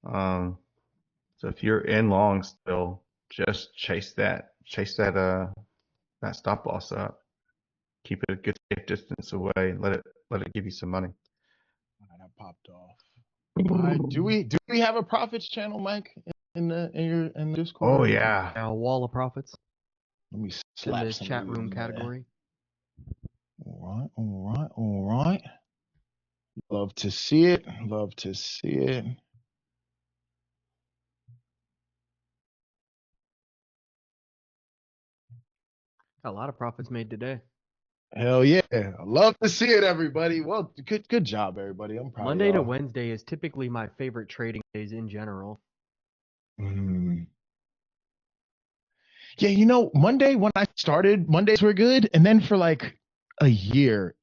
So if you're in long still, just chase that stop loss up. Keep it a good safe distance away. Let it give you some money. All right, I popped off. Do we have a profits channel, Mike, in the Discord? Oh yeah, a wall of profits. Let me slap in the chat room category. All right. Love to see it. A lot of profits made today. Hell yeah. I love to see it, everybody. Well, good job, everybody. I'm proud Monday of to y'all. Wednesday is typically my favorite trading days in general. Yeah, Monday when I started, Mondays were good, and then for like a year,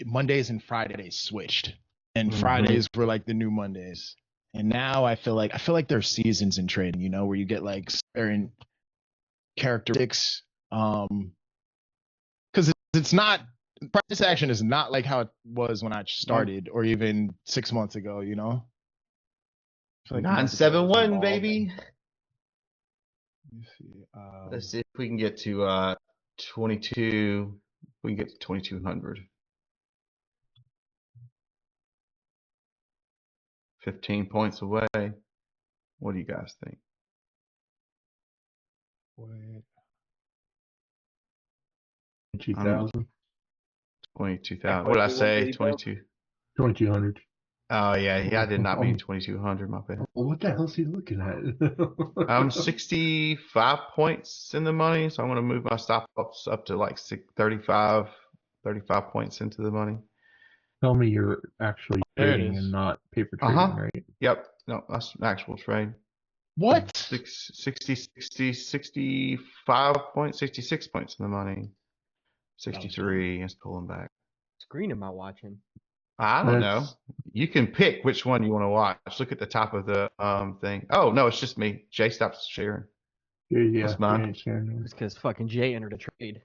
Mondays and Fridays switched, and Fridays were like the new Mondays. And now I feel like there are seasons in trading, where you get like certain characteristics. Because it's not price action is not like how it was when I started, or even 6 months ago. I feel like 971, baby. Let me see. Let's see if we can get to 22. We can get to 2200. 15 points away. What do you guys think? Wait. 2,000. 22,000. What did I say? 22. 2,200. Oh yeah, I did not mean 2,200. My bad. Well, what the hell is he looking at? I'm 65 points in the money, so I'm going to move my stop ups up to like 35 points into the money. Tell me you're actually trading and not paper trading, right? Yep. No, that's an actual trade. What? 65 points, 66 points in the money. 63 is pulling back. Screen am I watching? I don't know. You can pick which one you want to watch. Look at the top of the thing. Oh no, it's just me. Jay stopped sharing. Yeah, that's mine. It's because fucking Jay entered a trade.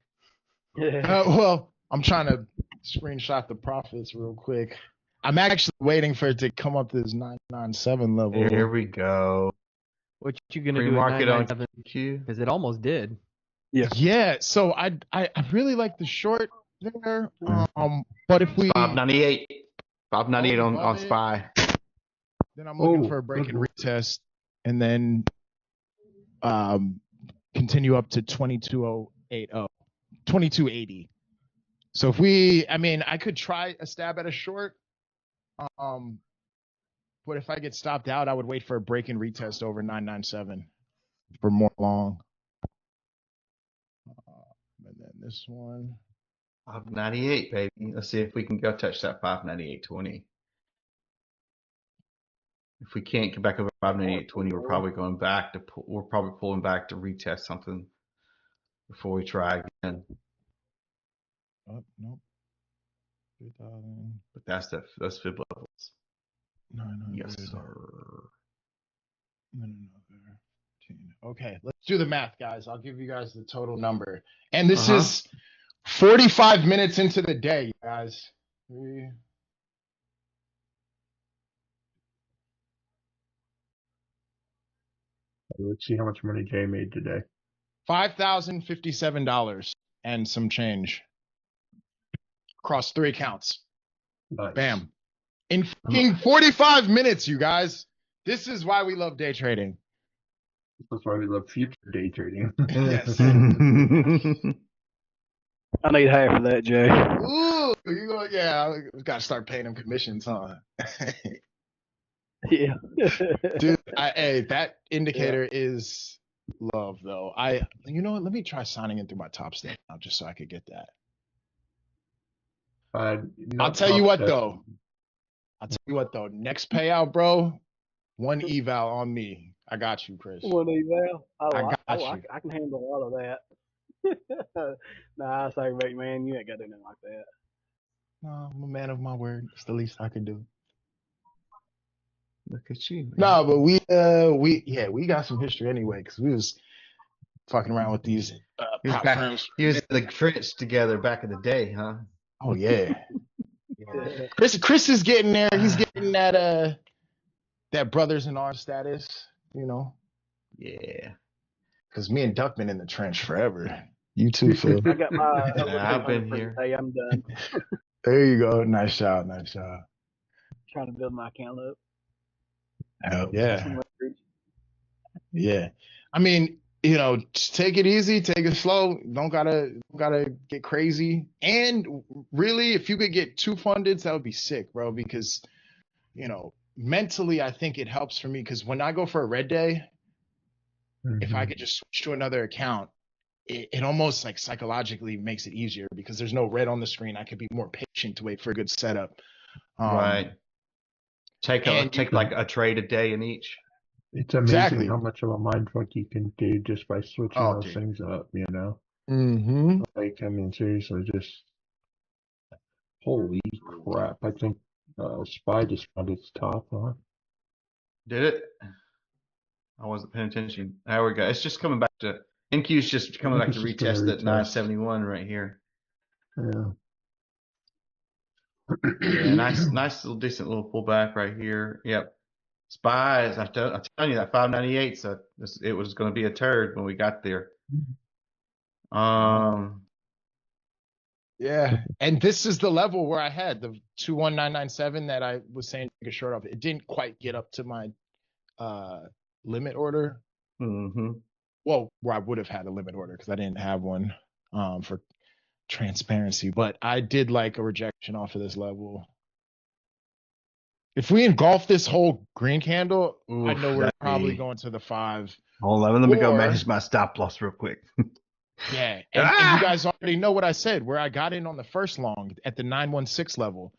Well, I'm trying to screenshot the profits real quick. I'm actually waiting for it to come up to this 997 level. Here we go. What you gonna do at 997? Because it almost did. Yeah. So I really like the short there. But if we 598 on SPY. Then I'm looking for a break and retest, and then continue up to 2280. So if I could try a stab at a short. But if I get stopped out, I would wait for a break and retest over 997 for more long. And then this one. 598, baby. Let's see if we can go touch that 598.20. If we can't get back over 598.20, we're probably pulling back to retest something before we try again. Oh, nope. 3,000. But that's fib levels. No. Yes, sir. No. Okay, let's do the math, guys. I'll give you guys the total number. And this is 45 minutes into the day, you guys. Let's see how much money Jay made today. $5,057 and some change across 3 accounts. Nice. Bam. In fucking 45 minutes, you guys. This is why we love day trading. That's why we love future day trading. Yes. I need half of that, Jay. Ooh, we gotta start paying them commissions, huh? Yeah. Dude, that indicator is love, though. You know what? Let me try signing in through my top step now, just so I could get that. I'll tell you what, though. Next payout, bro. 1 eval on me. I got you, Chris. 1 eval. I got you. I can handle all of that. Nah, sorry, mate, man. You ain't got to do nothing like that. No, I'm a man of my word. It's the least I can do. Look at you. Man. No, but we got some history anyway, because we was fucking around with these prop firms. He was in the French together back in the day, huh? Oh yeah. Chris is getting there. He's getting that brothers in arms status, Yeah. Because me and Duck been in the trench forever. You too, Phil. I got my. I've been here. Hey, I'm done. There you go. Nice job. Trying to build my account up. Yeah. Yeah. I mean, just take it easy, take it slow. Don't gotta get crazy. And really, if you could get 2 fundeds, that would be sick, bro. Because, mentally, I think it helps for me. Because when I go for a red day, if I could just switch to another account, it almost like psychologically makes it easier because there's no red on the screen. I could be more patient to wait for a good setup. Right. Take like a trade a day in each. It's amazing how much of a mind fuck you can do just by switching those things up, you know? Mm-hmm. Like, I mean, seriously, just holy crap. I think SPY just found its top, huh? Did it? I wasn't paying attention. There we go. It's just coming back to NQ's just coming back to retest that 971 right here. Yeah. Yeah, nice little decent little pullback right here. Yep. SPY, I'm telling you that 598. So it was going to be a turd when we got there. Yeah, and this is the level where I had the 21997 that I was saying take a short of. It didn't quite get up to my limit order. Mm-hmm. Well, where I would have had a limit order because I didn't have one for transparency, but I did like a rejection off of this level. If we engulf this whole green candle, I know we're probably going to the 5. Hold on, let me go manage my stop loss real quick. Yeah, and you guys already know what I said, where I got in on the first long at the 916 level.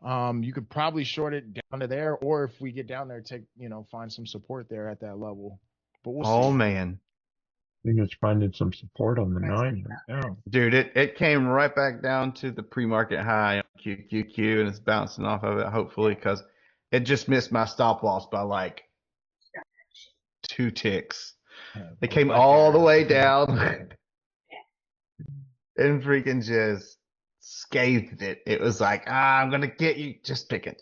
You could probably short it down to there, or if we get down there, find some support there at that level. But we'll see. Oh man, I think it's finding some support on the 9 right now. Dude, it came right back down to the pre-market high on QQQ, and it's bouncing off of it, hopefully, because it just missed my stop loss by like 2 ticks. It came all the way down and freaking just scathed it. It was like, I'm gonna get you. Just pick it.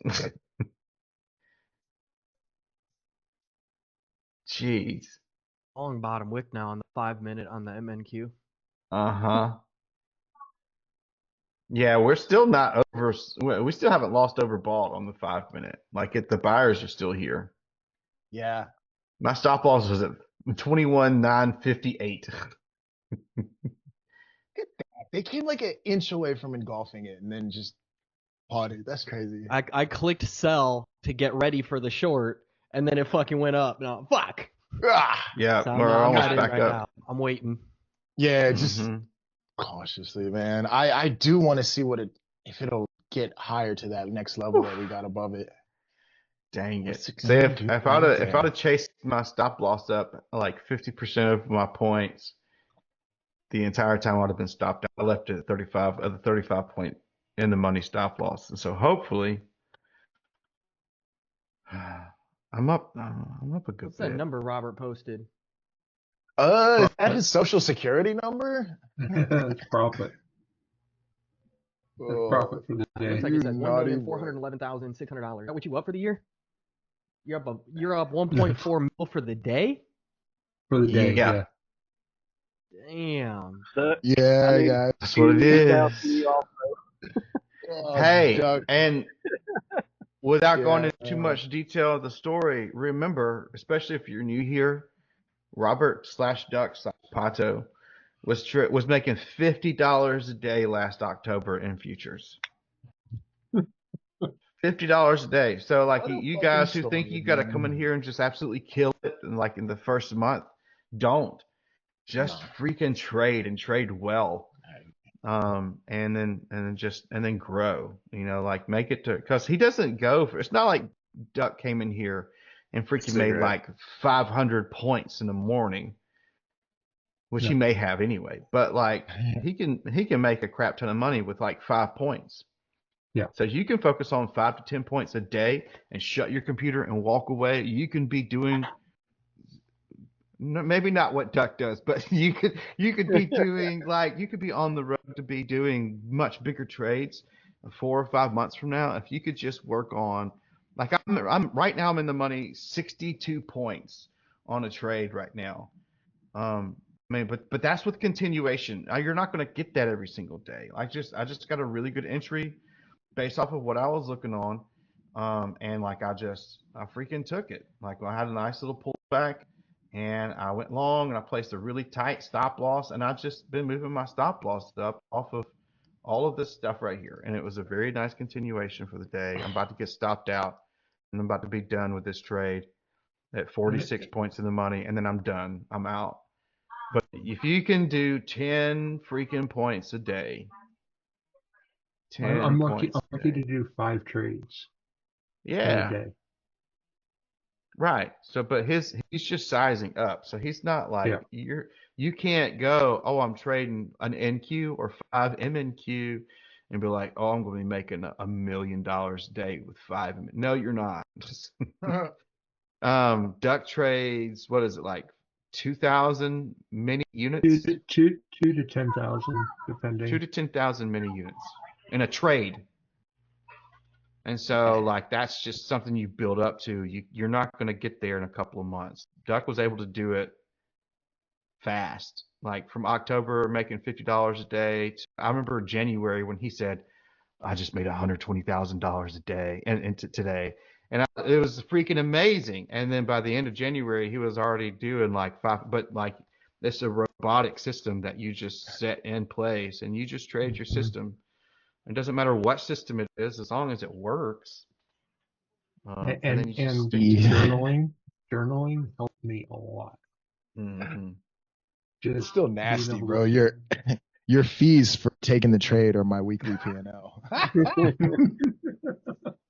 Jeez. Long bottom wick now on the 5-minute on the MNQ. Uh-huh. Yeah, we're still not over. We still haven't lost overbought on the 5-minute. Like, the buyers are still here. Yeah. My stop loss was at 21,958. They came like an inch away from engulfing it and then just potted. That's crazy. I clicked sell to get ready for the short, and then it fucking went up. No, fuck. Yeah, So we're almost back right up. now. I'm waiting. Yeah, just cautiously, man. I do want to see if it'll get higher to that next level that we got above it. Dang it. See, if I'd have chased my stop loss up like 50% of my points the entire time, I'd have been stopped. I left it at 35 of the 35 point in the money stop loss. And so hopefully I'm up a good What's that bit. number Robert posted? Is that his social security number? It's profit. That's profit for the day. Looks like it says $1,411,600. Is that what you up for the year? You're up 1.4 mil for the day? For the day, yeah. Damn. Yeah, that's what it is. Hey, and without going into too much detail of the story, remember, especially if you're new here, Robert/Duck/Pato was making $50 a day last October in futures. $50 a day. So like you guys who think you got to come in here and just absolutely kill it, and like in the first month, don't. Just freaking trade and trade well. And then grow. Like make it to, because he doesn't go for. It's not like Duck came in here and freaking made like 500 points in the morning, which he may have anyway. But like he can make a crap ton of money with like 5 points. Yeah. So you can focus on 5 to 10 points a day and shut your computer and walk away. You can be doing maybe not what Duck does, but you could be doing you could be on the road to be doing much bigger trades 4 or 5 months from now if you could just work on I'm right now I'm in the money 62 points on a trade right now. But that's with continuation. You're not going to get that every single day. I just got a really good entry based off of what I was looking on, and I freaking took it. I had a nice little pullback, and I went long, and I placed a really tight stop loss, and I've just been moving my stop loss up off of all of this stuff right here, and it was a very nice continuation for the day. I'm about to get stopped out, and I'm about to be done with this trade at 46 points in the money, and then I'm done. I'm out. But if you can do 10 freaking points a day, I'm lucky to do 5 trades. Yeah. In a day. Right. So, but he's just sizing up. So he's not like you can't go, oh, I'm trading an NQ or 5 MNQ and be like, oh, I'm going to be making $1 million a day with 5 MN. No, you're not. Duck trades, what is it, like 2,000 mini units? Two to 10,000, depending. 2 to 10,000 mini units in a trade. And so, like, that's just something you build up to. You're not going to get there in a couple of months. Duck was able to do it fast. Like, from October making $50 a day. I remember January when he said, I just made $120,000 a day and today. And it was freaking amazing. And then by the end of January, he was already doing like 5. But, like, it's a robotic system that you just set in place. And you just trade your system. It doesn't matter what system it is, as long as it works. And journaling helped me a lot. Mm-hmm. It's still nasty, bro. Your fees for taking the trade are my weekly P&L.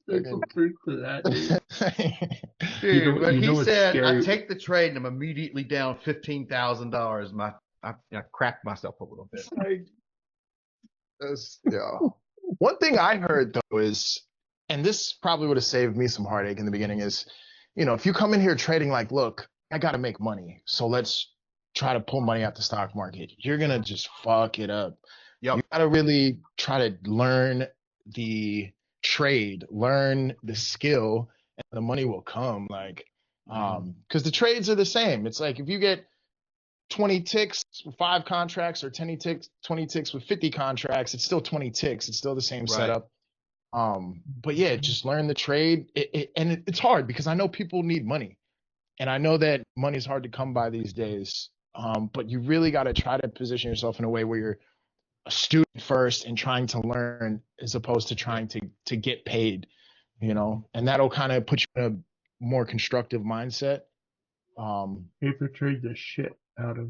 There's some truth to that, dude. Dude, but he said, I take the trade and I'm immediately down $15,000. I cracked myself a little bit. One thing I heard though is, and this probably would have saved me some heartache in the beginning, is, if you come in here trading like, look, I got to make money, so let's try to pull money out the stock market, you're going to just fuck it up. Yep. You got to really try to learn the trade, learn the skill, and the money will come. Like, because the trades are the same. It's like if you get 20 ticks with 5 contracts or 20 ticks with 50 contracts, it's still 20 ticks. It's still the same setup. But yeah, just learn the trade. It's hard because I know people need money, and I know that money's hard to come by these days. But you really got to try to position yourself in a way where you're a student first and trying to learn as opposed to trying to get paid, and that'll kind of put you in a more constructive mindset. Paper trade the shit out of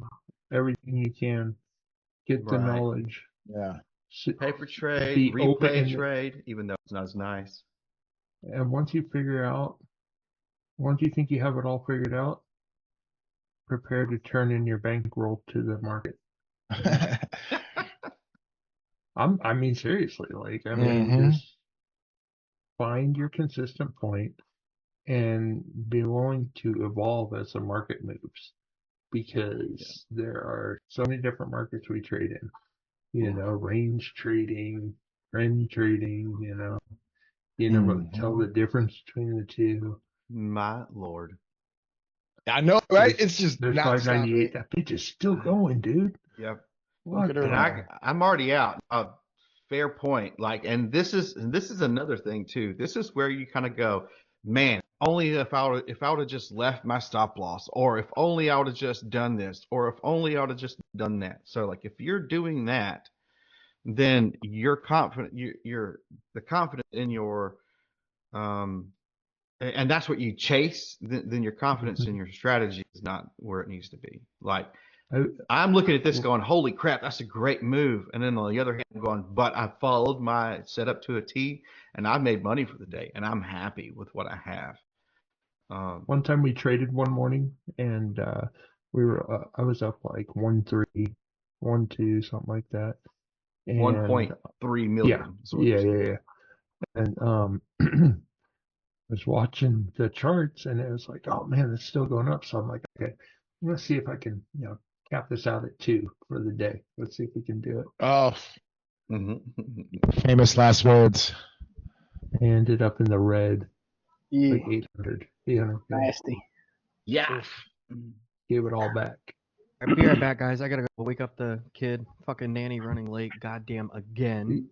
everything you can. Get the knowledge. Yeah. Paper trade, replay trade, even though it's not as nice. And once you think you have it all figured out, prepare to turn in your bankroll to the market. I mean, seriously, just find your consistent point and be willing to evolve as the market moves, because there are so many different markets we trade in. Range trading, trend trading. You never tell the difference between the two. My lord. I know, right? It's just there's 598. That bitch is still going, dude. Yep. And I'm already out. Fair point. Like, and this is another thing too. This is where you kind of go, man. Only if I would have just left my stop loss, or if only I would have just done this, or if only I would have just done that. So, like, if you're doing that, then you're confident. You're the confidence in your and that's what you chase, then your confidence in your strategy is not where it needs to be. Like, I'm looking at this going, holy crap, that's a great move. And then on the other hand, I'm going, but I followed my setup to a T and I made money for the day and I'm happy with what I have. One time we traded one morning and I was up like 1.3, 1.2, something like that. And 1.3 million. Yeah. And I was watching the charts and it was like, oh man, it's still going up. So I'm like, okay, I'm gonna see if I can, cap this out at 2 for the day. Let's see if we can do it. Oh, famous last words. I ended up in the red. Yeah. Like 800. Nasty. Yeah. Gave it all back. I'll be right back, guys. I gotta go wake up the kid. Fucking nanny running late. Goddamn again.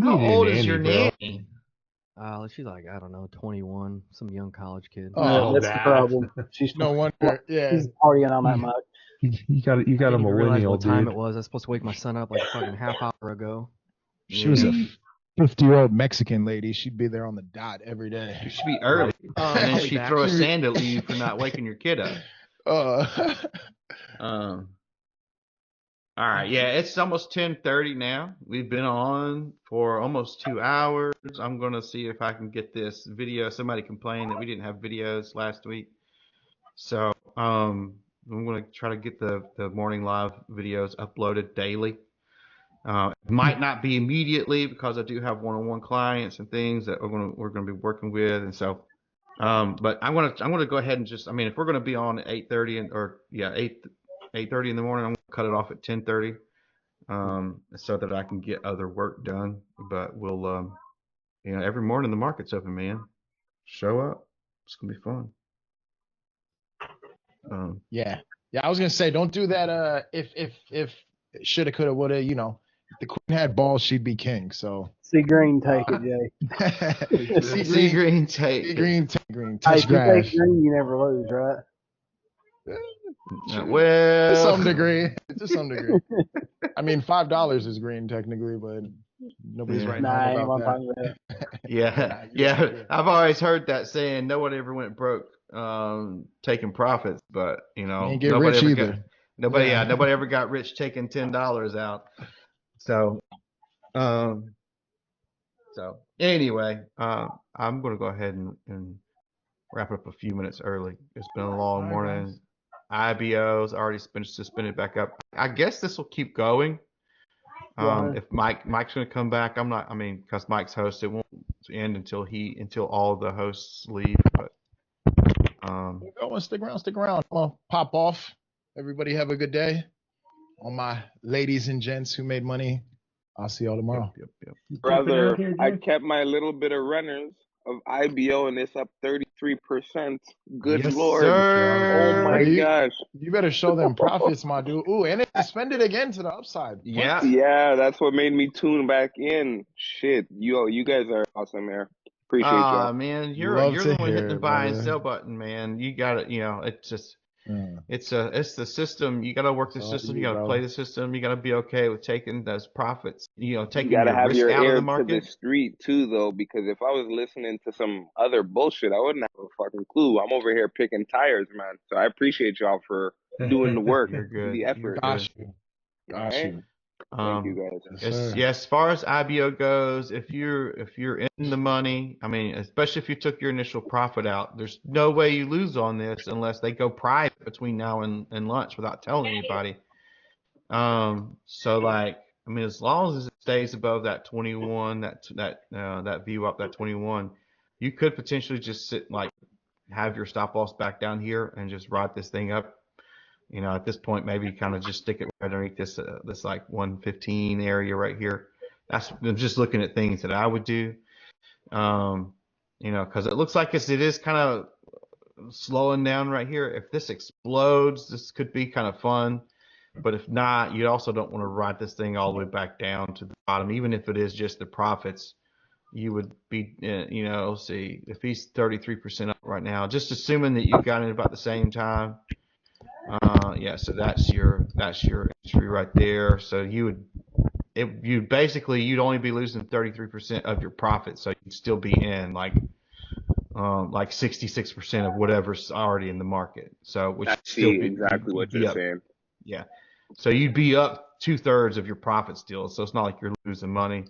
How old is your nanny? She's like, I don't know, 21, some young college kid. Oh, that's the problem. She's no wonder. Yeah, she's partying on that much. You got a millennial, what time dude. it was. I was supposed to wake my son up like a fucking half hour ago. She was a 50-year-old Mexican lady. She'd be there on the dot every day. You should be early, and then she'd throw a sand at you for not waking your kid up. All right, yeah, it's almost 10:30 now. We've been on for almost 2 hours. I'm gonna see if I can get this video. Somebody complained that we didn't have videos last week, so I'm gonna try to get the morning live videos uploaded daily. It might not be immediately because I do have one-on-one clients and things that we're gonna be working with, and so. But I'm gonna go ahead and just, I mean, if we're gonna be on at 8:30 or 8:30 in the morning, I'm gonna cut it off at 10:30, so that I can get other work done. But we'll, every morning the market's open, man. Show up. It's gonna be fun. Yeah. I was gonna say, don't do that. If shoulda, coulda, woulda. You know, if the queen had balls, she'd be king. So See green, take it, Jay. See green, take see it. green, take green. Hey, Touch if you grass. take green, you never lose, right? Well, to some degree. To some degree. I mean, $5 is green technically, but nobody's writing home about that. Yeah. I've always heard that saying. No one ever went broke taking profits, but You ain't get rich either. Nobody ever got rich taking $10 out. So, anyway, I'm gonna go ahead and wrap it up a few minutes early. It's been a long morning. IBO's already been suspended back up. I guess this will keep going. If Mike's gonna come back, because Mike's host, it won't end until all of the hosts leave. But stick around. I'm gonna pop off. Everybody have a good day. All my ladies and gents who made money, I'll see y'all tomorrow. Yep. Brother, I kept my little bit of runners of IBO and it's up 33%. Good Yes, Lord. sir. Oh my gosh. You better show them profits, my dude. Ooh, and it suspended again to the upside. Yeah. Yeah, that's what made me tune back in. Shit. You guys are awesome, man. Appreciate y'all. Man, you're the one hitting the buy and sell button, man. You got it. It's just it's the system. You got to work the system. You got to play the system. You got to be okay with taking those profits. Taking You gotta your have risk your out of ear the to market. the street too, though, because if I was listening to some other bullshit, I wouldn't have a fucking clue. I'm over here picking tires, man. So I appreciate y'all for doing the work, You're good. the effort. Got you. Thank you guys. As far as IBO goes, if you're in the money, especially if you took your initial profit out, there's no way you lose on this unless they go private between now and lunch without telling anybody. As long as it stays above that 21, that view up that 21, you could potentially just have your stop loss back down here and just ride this thing up. At this point, maybe kind of just stick it right underneath this 115 area right here. I'm just looking at things that I would do. Because it looks like it is kind of slowing down right here. If this explodes, this could be kind of fun. But if not, you also don't want to ride this thing all the way back down to the bottom. Even if it is just the profits, you would be, let's see, if he's 33% up right now, just assuming that you got it about the same time. So that's your entry right there. So you'd only be losing 33% of your profit. So you'd still be in like 66% of whatever's already in the market. So which exactly what you're saying. Yeah. So you'd be up 2/3 of your profit still. So it's not like you're losing money.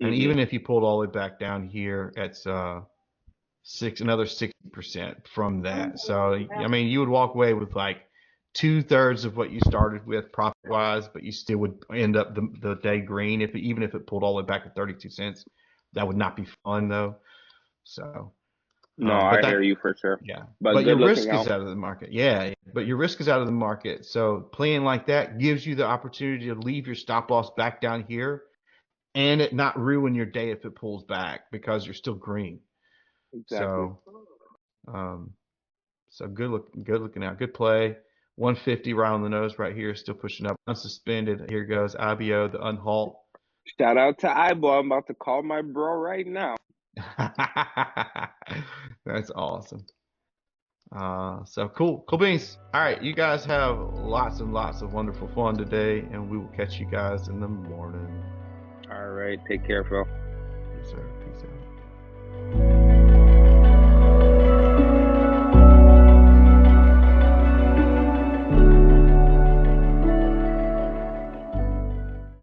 And even if you pulled all the way back down here, it's another 60% from that. So you would walk away with like 2/3 of what you started with profit wise, but you still would end up the day green even if it pulled all the way back to 32 cents. That would not be fun though. So I hear you for sure. Yeah, but your risk is out of the market. Yeah, but your risk is out of the market. So playing like that gives you the opportunity to leave your stop loss back down here, and it not ruin your day if it pulls back because you're still green. Exactly. So good looking out. Good play. 150 right on the nose right here, still pushing up. Unsuspended. Here goes IBO, the unhalt. Shout out to IBO. I'm about to call my bro right now. That's awesome. So cool beans. All right, you guys have lots and lots of wonderful fun today, and we will catch you guys in the morning. All right, take care, Phil. Yes, sir. Peace out.